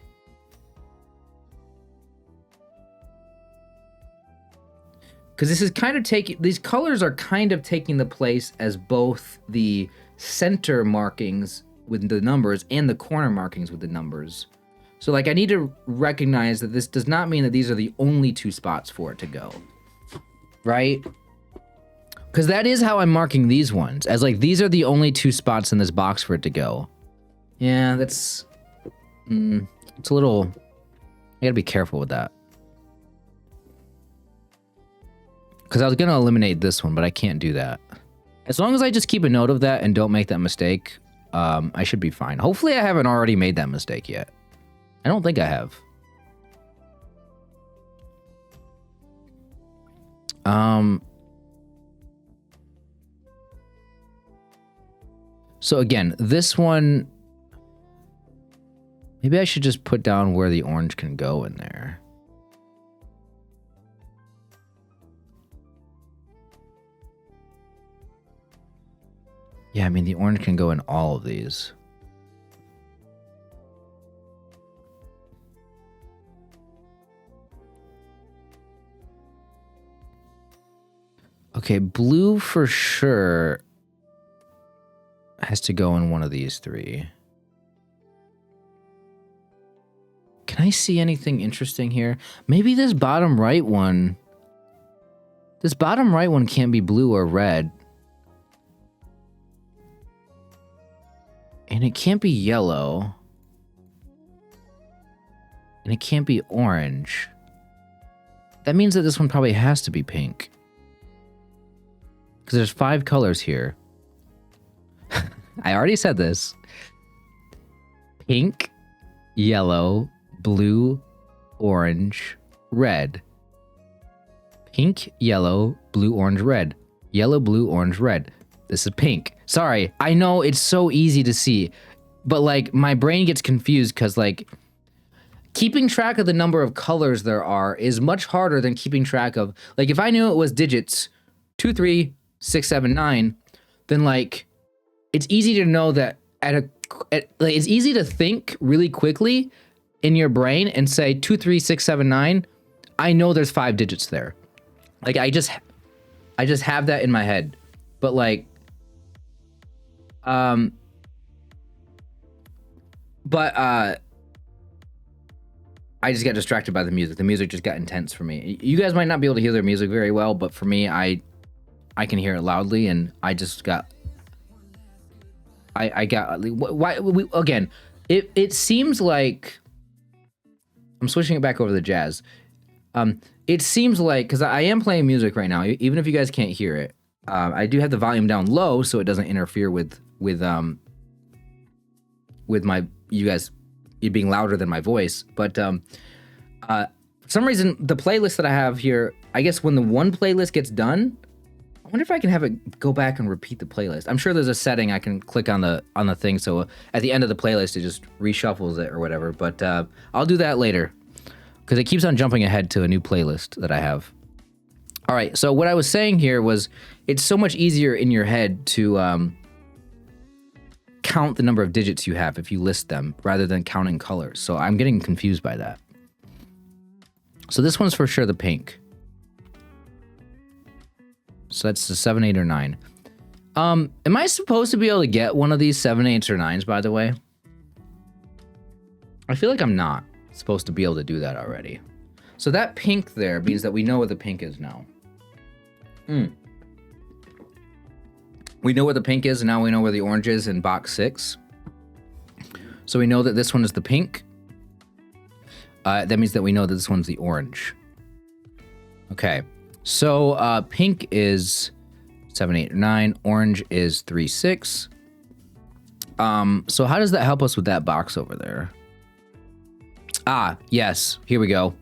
because this is kind of taking, these colors are kind of taking the place as both the center markings with the numbers and the corner markings with the numbers. So like I need to recognize that this does not mean that these are the only two spots for it to go, right? Because that is how I'm marking these ones, as like these are the only two spots in this box for it to go. Yeah, that's, it's a little, I gotta be careful with that. Because I was gonna eliminate this one, but I can't do that. As long as I just keep a note of that and don't make that mistake, I should be fine. Hopefully I haven't already made that mistake yet. I don't think I have. So again, this one, maybe I should just put down where the orange can go in there. Yeah, I mean, the orange can go in all of these. Okay, blue for sure has to go in one of these three. Can I see anything interesting here? Maybe this bottom right one. This bottom right one can't be blue or red. And it can't be yellow. And it can't be orange. That means that this one probably has to be pink. Because there's 5 colors here. I already said this. Pink, yellow, blue, orange, red. Pink, yellow, blue, orange, red. Yellow, blue, orange, red. This is pink. Sorry, I know it's so easy to see, but like my brain gets confused because like keeping track of the number of colors there are is much harder than keeping track of, like if I knew it was digits 2, 3, 6, 7, 9, then like it's easy to know that like it's easy to think really quickly in your brain and say 2, 3, 6, 7, 9. I know there's 5 digits there. Like I just have that in my head. But like, I just got distracted by the music. The music just got intense for me. You guys might not be able to hear their music very well, but for me, I can hear it loudly, and I just got. I got why again. It seems like I'm switching it back over to the jazz. It seems like, because I am playing music right now, even if you guys can't hear it, I do have the volume down low so it doesn't interfere with my you guys being louder than my voice. But for some reason, the playlist that I have here, I guess when the one playlist gets done, I wonder if I can have it go back and repeat the playlist. I'm sure there's a setting I can click on the thing, so at the end of the playlist it just reshuffles it or whatever. But I'll do that later because it keeps on jumping ahead to a new playlist that I have. All right, so what I was saying here was it's so much easier in your head to count the number of digits you have if you list them rather than counting colors. So I'm getting confused by that. So this one's for sure the pink. So that's the 7, 8, or 9. Am I supposed to be able to get one of these 7, 8s, or 9s, by the way? I feel like I'm not supposed to be able to do that already. So that pink there means that we know where the pink is now. We know where the pink is, and now we know where the orange is in box 6. So we know that this one is the pink. That means that we know that this one's the orange. Okay. So pink is 7, 8, or 9. Orange is 3, 6. So how does that help us with that box over there? Ah, yes. Here we go.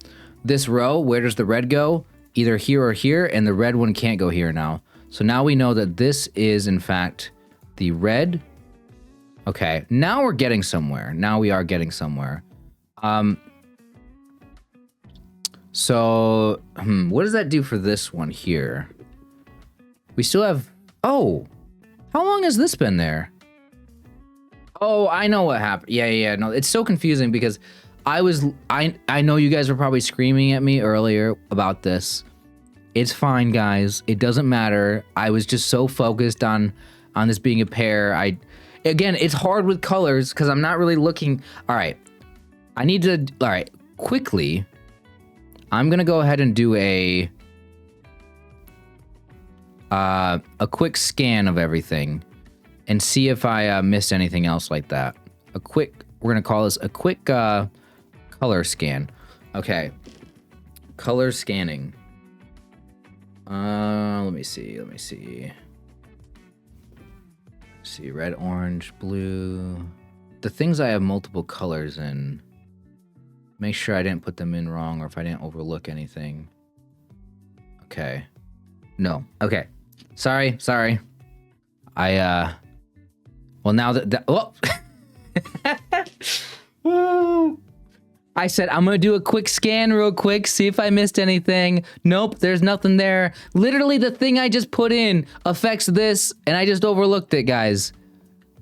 This row, where does the red go? Either here or here, and the red one can't go here now. So now we know that this is, in fact, the red. Okay, now we're getting somewhere. Now we are getting somewhere. So, what does that do for this one here? We still have... Oh! How long has this been there? Oh, I know what happened. Yeah. No, it's so confusing because I know you guys were probably screaming at me earlier about this. It's fine, guys. It doesn't matter. I was just so focused on this being a pair. Again, it's hard with colors because I'm not really looking... All right. I need to... All right. Quickly... I'm gonna go ahead and do a quick scan of everything and see if I missed anything else like that. We're gonna call this a quick color scan. Okay, color scanning. Let me see. See, red, orange, blue. The things I have multiple colors in. Make sure I didn't put them in wrong or if I didn't overlook anything. Okay. No. Okay. Sorry. Well, now that oh! I said I'm gonna do a quick scan real quick, see if I missed anything. Nope, there's nothing there. Literally the thing I just put in affects this, and I just overlooked it, guys.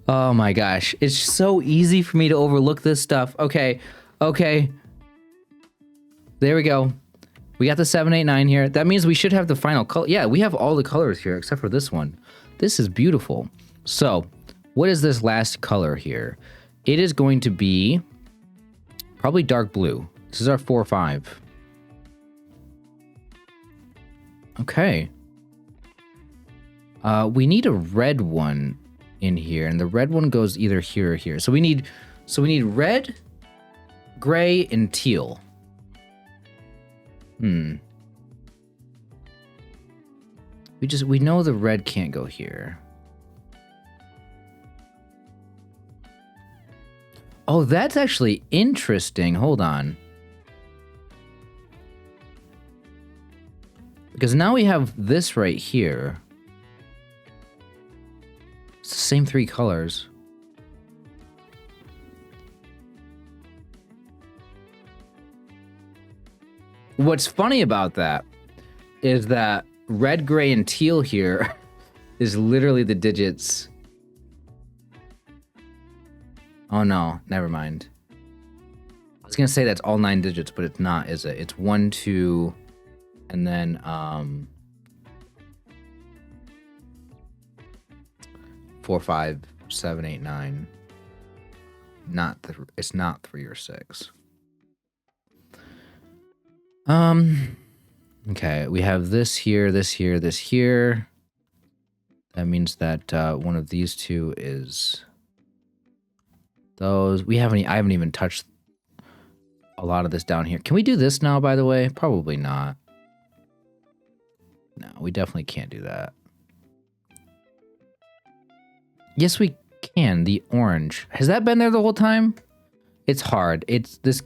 Oh my gosh. It's so easy for me to overlook this stuff. Okay. There we go. We got the 7, 8, 9 here. That means we should have the final color. Yeah, we have all the colors here except for this one. This is beautiful. So, what is this last color here? It is going to be probably dark blue. This is our 4, 5. Okay. We need a red one in here, and the red one goes either here or here. So we need red, gray, and teal. We know the red can't go here. Oh, that's actually interesting. Hold on. Because now we have this right here. It's the same 3 colors. What's funny about that is that red, gray, and teal here is literally the digits. Oh no, never mind. I was gonna say that's all 9 digits, but it's not, is it? It's 1, 2, and then 4, 5, 7, 8, 9. It's not 3 or 6. Okay, we have this here, this here, this here. That means that one of these two is those. I haven't even touched a lot of this down here. Can we do this now, by the way? Probably not. No, we definitely can't do that. Yes, we can. The orange. Has that been there the whole time? It's hard. It's this.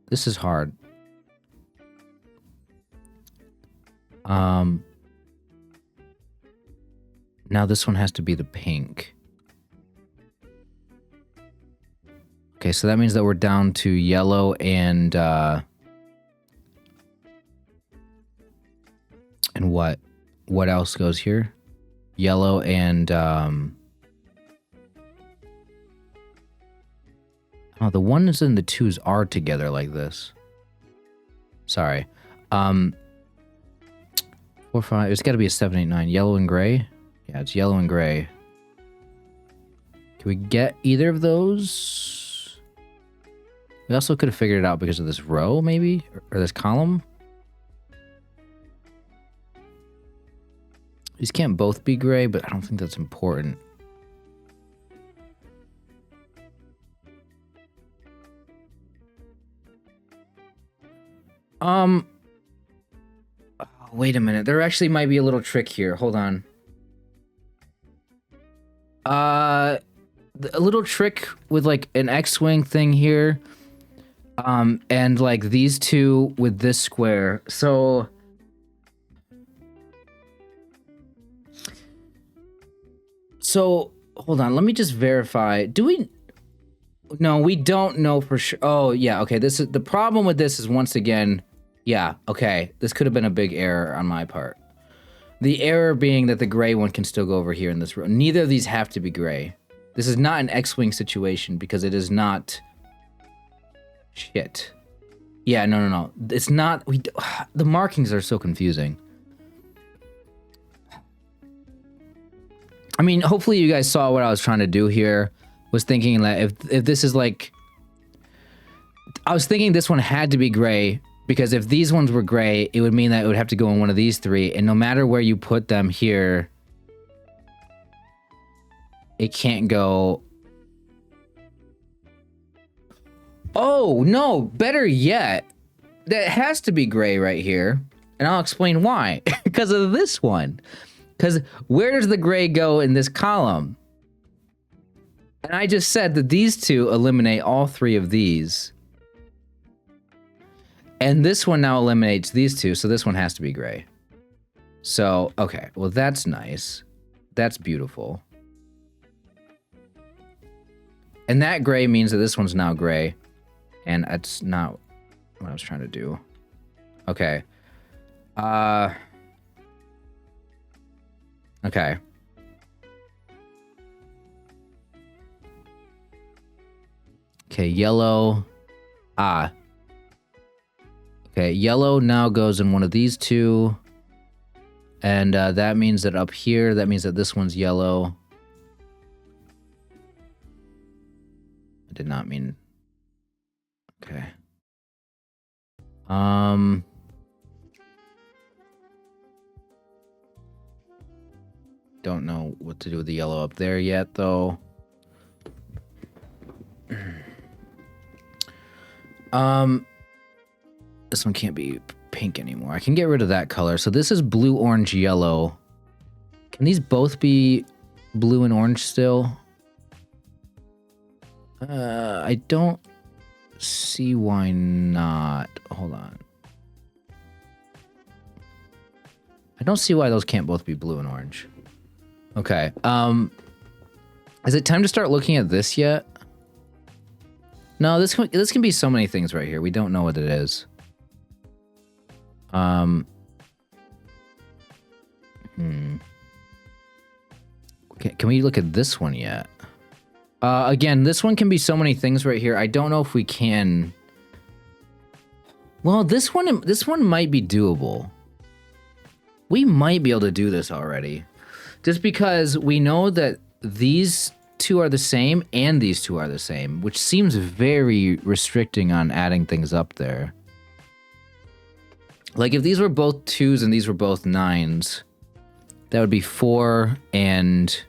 This is hard. Now this one has to be the pink. Okay, so that means that we're down to yellow and what? What else goes here? Yellow and oh, the ones and the twos are together like this. Sorry. 4, 5. It's got to be a 7, 8, 9. Yellow and gray. Yeah, it's yellow and gray. Can we get either of those? We also could have figured it out because of this row, maybe, or this column. These can't both be gray, but I don't think that's important. Oh, wait a minute. There actually might be a little trick here. Hold on. A little trick with like an X-wing thing here. And like these two with this square. So hold on, let me just verify. No, we don't know for sure. Oh, yeah, okay. This is the problem with this is once again, yeah, okay. This could have been a big error on my part. The error being that the gray one can still go over here in this row. Neither of these have to be gray. This is not an X-wing situation because it is not. Shit. Yeah, no. It's not. The markings are so confusing. I mean, hopefully you guys saw what I was trying to do here. Was thinking that if this is like, I was thinking this one had to be gray because if these ones were gray, it would mean that it would have to go in one of these three, and no matter where you put them here, it can't go. Oh no! Better yet, that has to be gray right here, and I'll explain why. Because of this one. Because where does the gray go in this column? And I just said that these two eliminate all three of these. And this one now eliminates these two, so this one has to be gray. So, okay, well that's nice. That's beautiful. And that gray means that this one's now gray. And that's not what I was trying to do. Okay. Okay. Okay, yellow. Okay, yellow now goes in one of these two. And that means that up here, that means that this one's yellow. I did not mean... Okay. Don't know what to do with the yellow up there yet, though. This one can't be pink anymore. I can get rid of that color. So this is blue, orange, yellow. Can these both be blue and orange still? I don't see why not. Hold on. I don't see why those can't both be blue and orange. Okay. Is it time to start looking at this yet? No, this can be so many things right here. We don't know what it is. Okay, can we look at this one yet? Again, this one can be so many things right here. I don't know if we can. Well, this one might be doable. We might be able to do this already. Just because we know that these two are the same and these two are the same, which seems very restricting on adding things up there. Like if these were both 2s and these were both 9s, that would be 4 and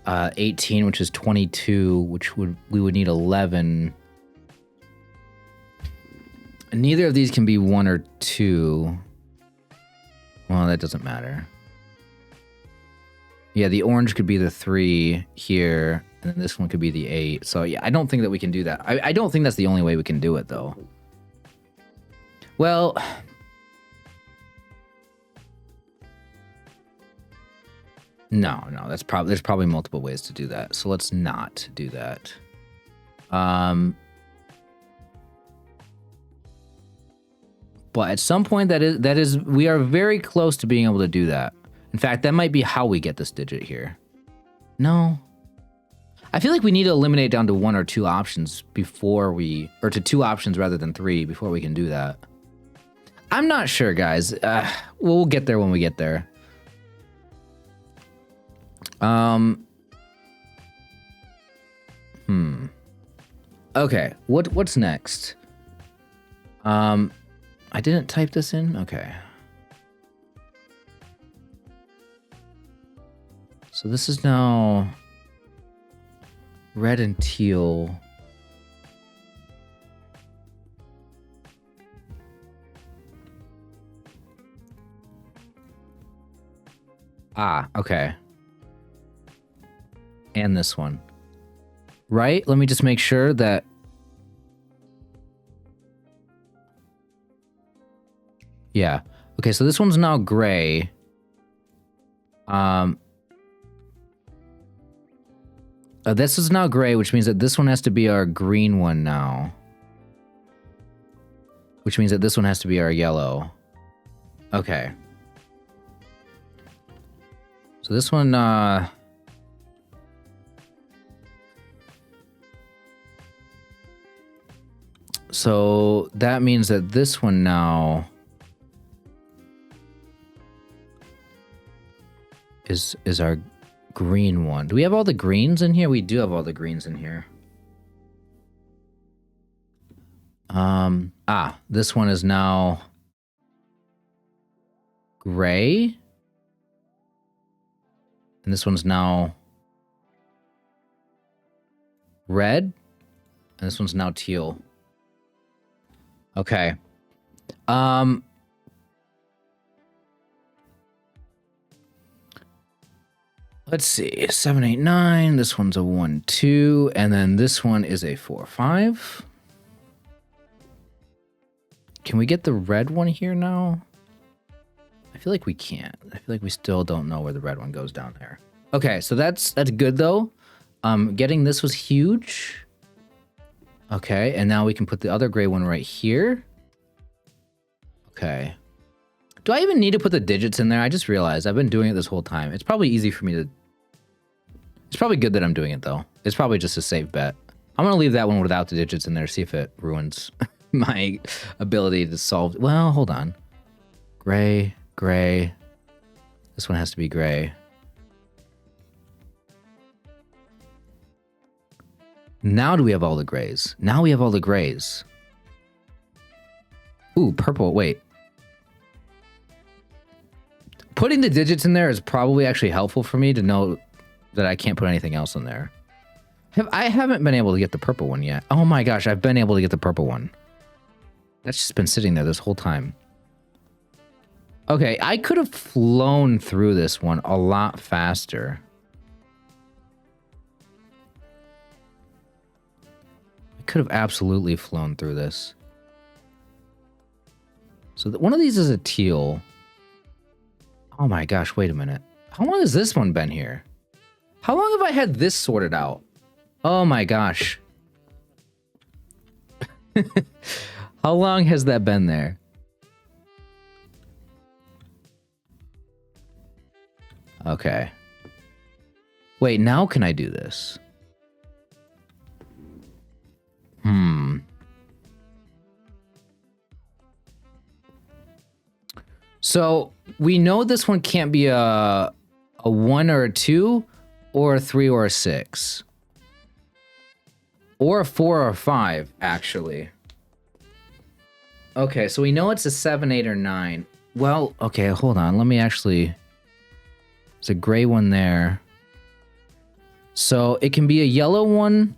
18, which is 22, which we would need 11. And neither of these can be 1 or 2. Well, that doesn't matter. Yeah, the orange could be the 3 here, and then this one could be the 8. So yeah, I don't think that we can do that. I don't think that's the only way we can do it, though. Well, no, there's probably multiple ways to do that. So let's not do that. But at some point we are very close to being able to do that. In fact, that might be how we get this digit here. No. I feel like we need to eliminate down to 1 or 2 options before or to 2 options rather than 3 before we can do that. I'm not sure, guys. We'll get there when we get there. Okay, what's next? I didn't type this in? Okay. So this is now red and teal. Ah, okay. And this one. Right? Let me just make sure that... Yeah. Okay, so this one's now gray. This is now gray, which means that this one has to be our green one now. Which means that this one has to be our yellow. Okay. So this one, so that means that this one now is our green one. Do we have all the greens in here? We do have all the greens in here. This one is now gray. And this one's now red. And this one's now teal. Okay. Let's see. 7, 8, 9. This one's a 1, 2. And then this one is a 4, 5. Can we get the red one here now? I feel like we can't. I feel like we still don't know where the red one goes down there. Okay, so that's good though. Getting this was huge. Okay, and now we can put the other gray one right here. Okay. Do I even need to put the digits in there? I just realized I've been doing it this whole time. It's probably easy for me to... It's probably good that I'm doing it though. It's probably just a safe bet. I'm gonna leave that one without the digits in there, see if it ruins my ability to solve... Well, hold on. Gray, gray. This one has to be gray. Now do we have all the grays? Now we have all the grays. Ooh, purple, wait. Putting the digits in there is probably actually helpful for me to know that I can't put anything else in there. I haven't been able to get the purple one yet. Oh my gosh, I've been able to get the purple one. That's just been sitting there this whole time. Okay, I could have flown through this one a lot faster. I could have absolutely flown through this. So one of these is a teal. Oh my gosh, wait a minute. How long has this one been here? How long have I had this sorted out? Oh my gosh. How long has that been there? Okay. Wait, now can I do this? So we know this one can't be a 1 or a 2 or a 3 or a 6. Or a 4 or a 5, actually. Okay, so we know it's a 7, 8, or 9. Well, okay, hold on. Let me actually... There's a gray one there. So it can be a yellow one.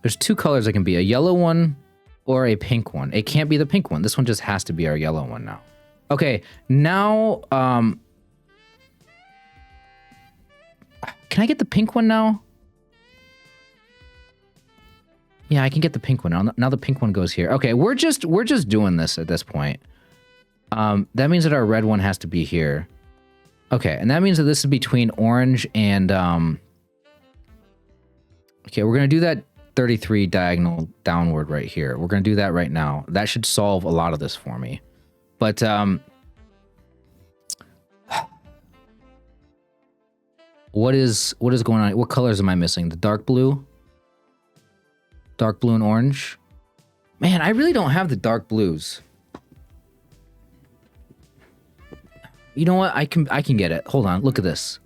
There's 2 colors it can be. A yellow one or a pink one. It can't be the pink one. This one just has to be our yellow one now. Okay, now... Can I get the pink one now? Yeah, I can get the pink one. Now the pink one goes here. Okay, we're just doing this at this point. That means that our red one has to be here. Okay, and that means that this is between orange and okay, we're gonna do that 33 diagonal downward right here. We're gonna do that right now. That should solve a lot of this for me. But what is going on? What colors am I missing? The dark blue? Dark blue and orange. Man, I really don't have the dark blues. You know what? I can get it. Hold on. Look at this.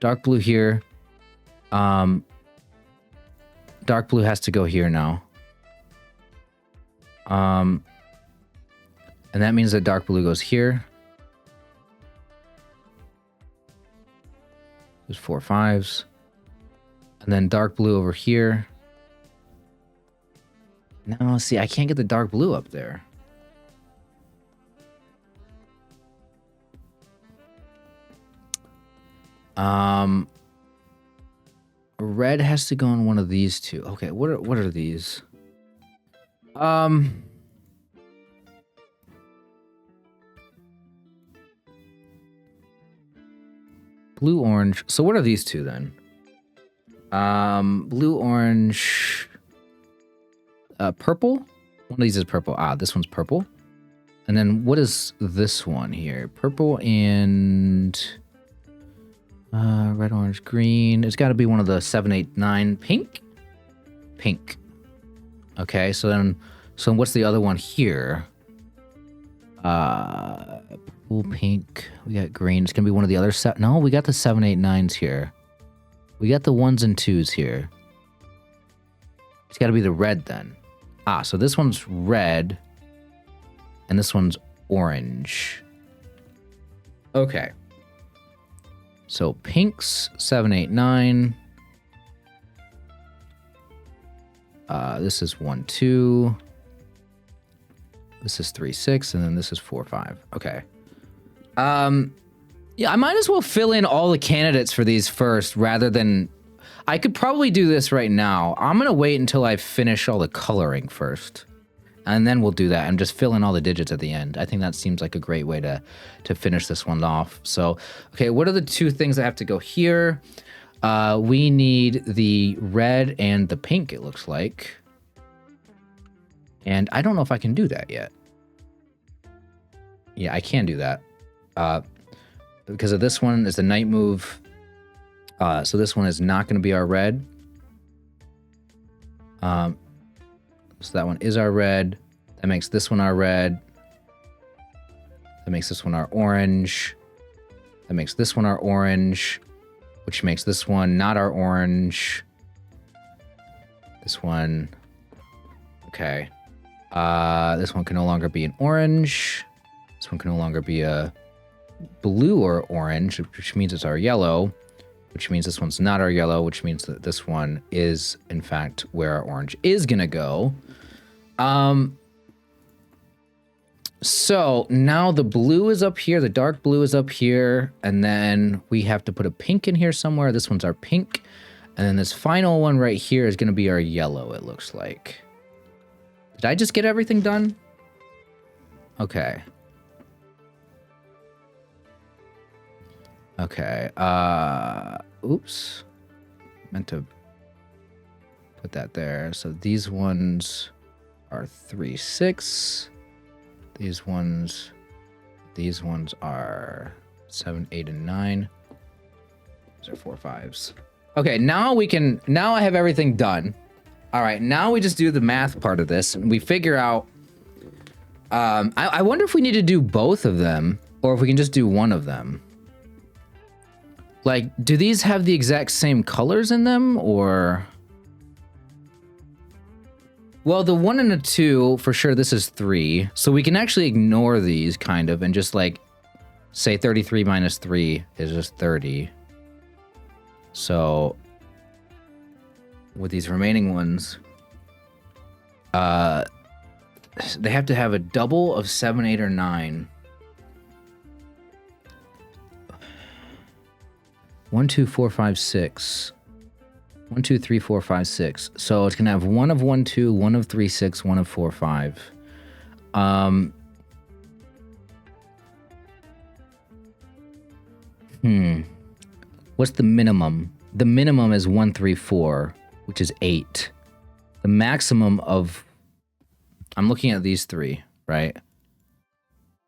Dark blue here. Dark blue has to go here now. And that means that dark blue goes here. There's 4 5s. And then dark blue over here. No, see, I can't get the dark blue up there. Red has to go on one of these two. Okay, what are these? Blue, orange. So what are these two then? Blue, orange... purple? One of these is purple. Ah, this one's purple. And then what is this one here? Purple and... red, orange, green. It's got to be one of the 7, 8, 9. Pink? Pink. Okay, so what's the other one here? Purple, pink. We got green. It's going to be one of the other set. No, we got the 7, 8, 9s here. We got the 1s and 2s here. It's got to be the red then. Ah, so this one's red, and this one's orange. Okay. So pinks, 7, 8, 9. This is 1, 2. This is 3, 6, and then this is 4, 5. Okay. Yeah, I might as well fill in all the candidates for these first rather than... I could probably do this right now. I'm going to wait until I finish all the coloring first. And then we'll do that and just fill in all the digits at the end. I think that seems like a great way to finish this one off. So, okay, what are the 2 things that have to go here? We need the red and the pink, it looks like. And I don't know if I can do that yet. Yeah, I can do that. Because of this one is the night move. So this one is not going to be our red. So that one is our red. That makes this one our red. That makes this one our orange. That makes this one our orange, which makes this one not our orange. This one, okay. This one can no longer be an orange. This one can no longer be a blue or orange, which means it's our yellow. Which means this one's not our yellow, which means that this one is, in fact, where our orange is going to go. So now the blue is up here, the dark blue is up here, and then we have to put a pink in here somewhere. This one's our pink. And then this final one right here is going to be our yellow, it looks like. Did I just get everything done? Okay. Okay, oops. Meant to put that there. So these ones are 3, 6. These ones are 7, 8, and 9. These are 4, 5s. Okay, now I have everything done. All right, now we just do the math part of this and we figure out I wonder if we need to do both of them or if we can just do one of them. Like, do these have the exact same colors in them or? Well, the 1 and the 2, for sure, this is 3. So we can actually ignore these kind of and just like say 33 minus 3 is just 30. So with these remaining ones, they have to have a double of 7, 8, or 9. 1, 2, 4, 5, 6. 1, 2, 3, 4, 5, 6. So it's gonna have 1 of 1, 2, 1 of 3, 6, 1 of 4, 5. What's the minimum? The minimum is 1, 3, 4, which is 8. The maximum of, I'm looking at these three, right?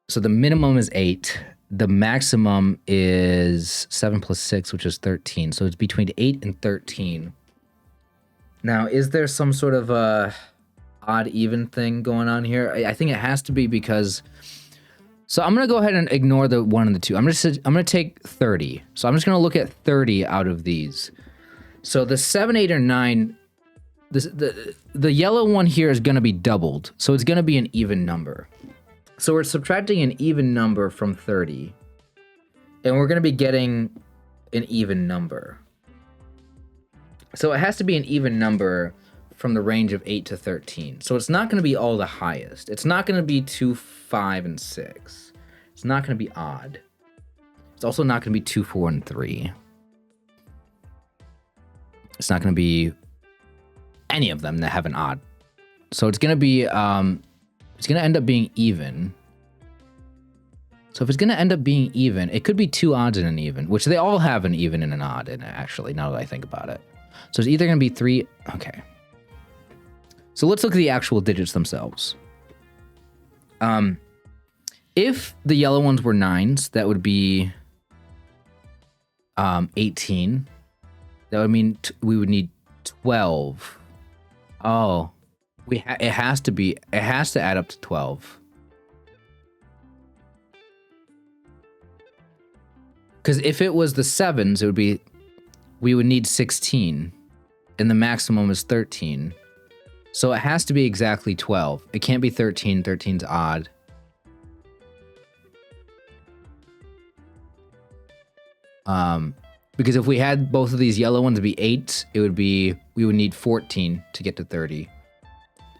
So the minimum is 8. The maximum is 7 plus 6, which is 13. So it's between 8 and 13. Now, is there some sort of odd even thing going on here? I think it has to be because... So I'm going to go ahead and ignore the 1 and the 2. I'm going to take 30. So I'm just going to look at 30 out of these. So the 7, 8, or 9... The yellow one here is going to be doubled. So it's going to be an even number. So we're subtracting an even number from 30. And we're going to be getting an even number. So it has to be an even number from the range of 8 to 13. So it's not going to be all the highest. It's not going to be 2, 5, and 6. It's not going to be odd. It's also not going to be 2, 4, and 3. It's not going to be any of them that have an odd. So it's going to be... it's going to end up being even. So if it's going to end up being even, it could be 2 odds and an even, which they all have an even and an odd in it, actually, now that I think about it. So it's either going to be 3... Okay. So let's look at the actual digits themselves. If the yellow ones were 9s, that would be 18. That would mean we would need 12. Oh. It has to add up to 12. Because if it was the 7s, it would be, we would need 16, and the maximum is 13. So it has to be exactly 12. It can't be 13. 13's odd. Because if we had both of these yellow ones be 8, it would be, we would need 14 to get to 30.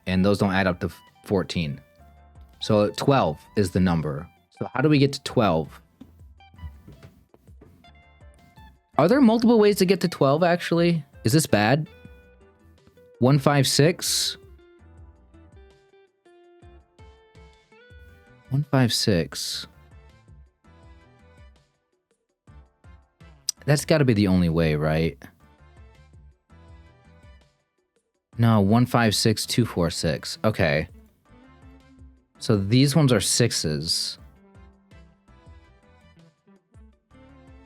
And those don't add up to 14. So 12 is the number. So how do we get to 12? Are there multiple ways to get to 12, actually? Is this bad? 1, 5, 6? 1, 5, 6. That's got to be the only way, right? No, 1, 5, 6, 2, 4, 6. Okay. So these ones are 6s.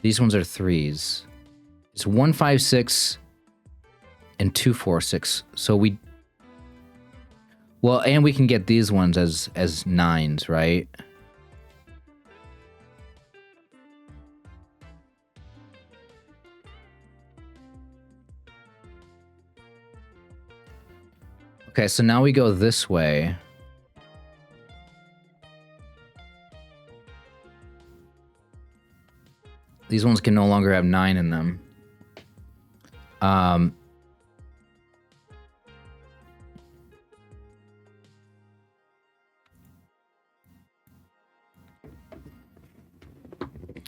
These ones are 3s. It's 1, 5, 6, and 2, 4, 6. So we... Well, and we can get these ones as 9s, right? Okay, so now we go this way. These ones can no longer have 9 in them.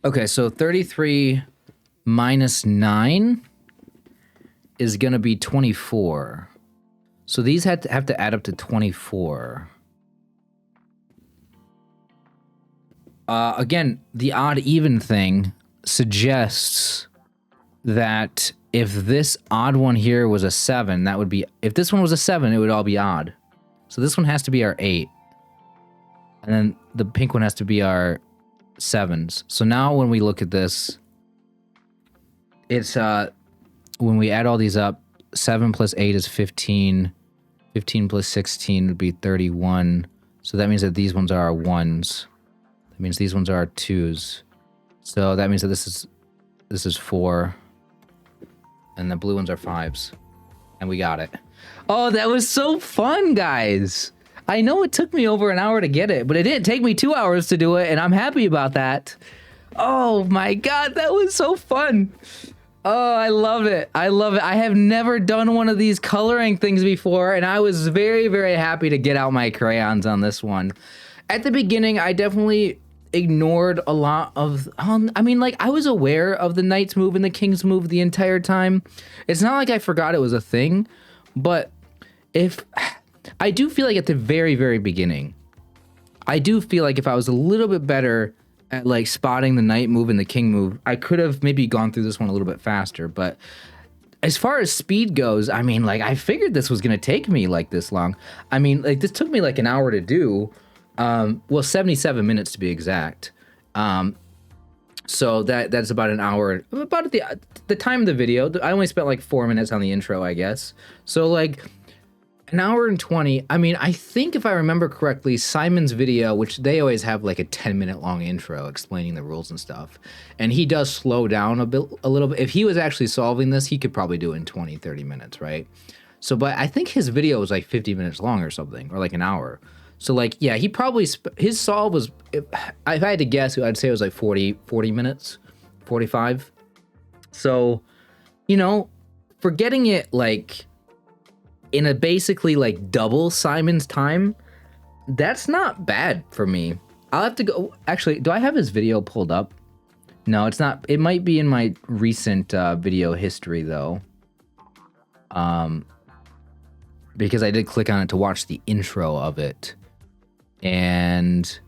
Okay, so 33 minus 9 is going to be 24. So these have to add up to 24. Again, the odd-even thing suggests that if this odd one here was a 7, that would be... If this one was a 7, it would all be odd. So this one has to be our 8. And then the pink one has to be our 7s. So now when we look at this, it's... when we add all these up, 7 plus 8 is 15... 15 plus 16 would be 31. So that means that these ones are our 1s. That means these ones are our 2s. So that means that this is 4. And the blue ones are 5s. And we got it. Oh, that was so fun, guys. I know it took me over an hour to get it, but it didn't take me 2 hours to do it, and I'm happy about that. Oh my god, that was so fun. Oh, I love it. I love it. I have never done one of these coloring things before, and I was very, very happy to get out my crayons on this one. At the beginning, I definitely ignored a lot of, I mean, like, I was aware of the knight's move and the king's move the entire time. It's not like I forgot it was a thing, but I do feel like at the very, very beginning, I do feel like if I was a little bit better at like spotting the knight move and the king move, I could have maybe gone through this one a little bit faster. But as far as speed goes, I mean, like, I figured this was going to take me like this long. I mean, like, this took me like an hour to do. Well, 77 minutes to be exact. So that's about an hour, about at the time of the video. I only spent like 4 minutes on the intro, I guess. So like an hour and 20. I mean, I think if I remember correctly, Simon's video, which they always have like a 10-minute long intro explaining the rules and stuff. And he does slow down a little bit. If he was actually solving this, he could probably do it in 20, 30 minutes, right? So, but I think his video was like 50 minutes long or something, or like an hour. So like, yeah, he probably, his solve was, if I had to guess, I'd say it was like 40 minutes, 45. So, you know, for getting it like in a basically like double Simon's time, that's not bad for me. I'll have to go, actually, do I have his video pulled up? No, it's not. It might be in my recent video history though. Because I did click on it to watch the intro of it. And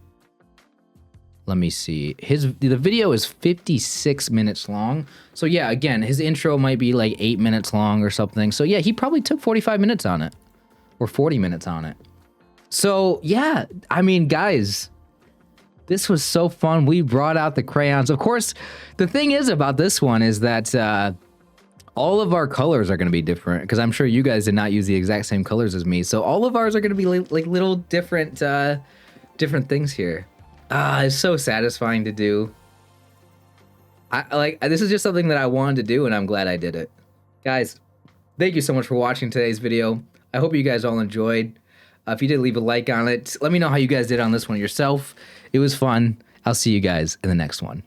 let me see, the video is 56 minutes long. So yeah, again, his intro might be like 8 minutes long or something. So yeah, he probably took 45 minutes on it or 40 minutes on it. So yeah, I mean, guys, this was so fun. We brought out the crayons. Of course, the thing is about this one is that all of our colors are going to be different, because I'm sure you guys did not use the exact same colors as me. So all of ours are going to be like little different things here. It's so satisfying to do. This is just something that I wanted to do, and I'm glad I did it. Guys, thank you so much for watching today's video. I hope you guys all enjoyed. If you did, leave a like on it. Let me know how you guys did on this one yourself. It was fun. I'll see you guys in the next one.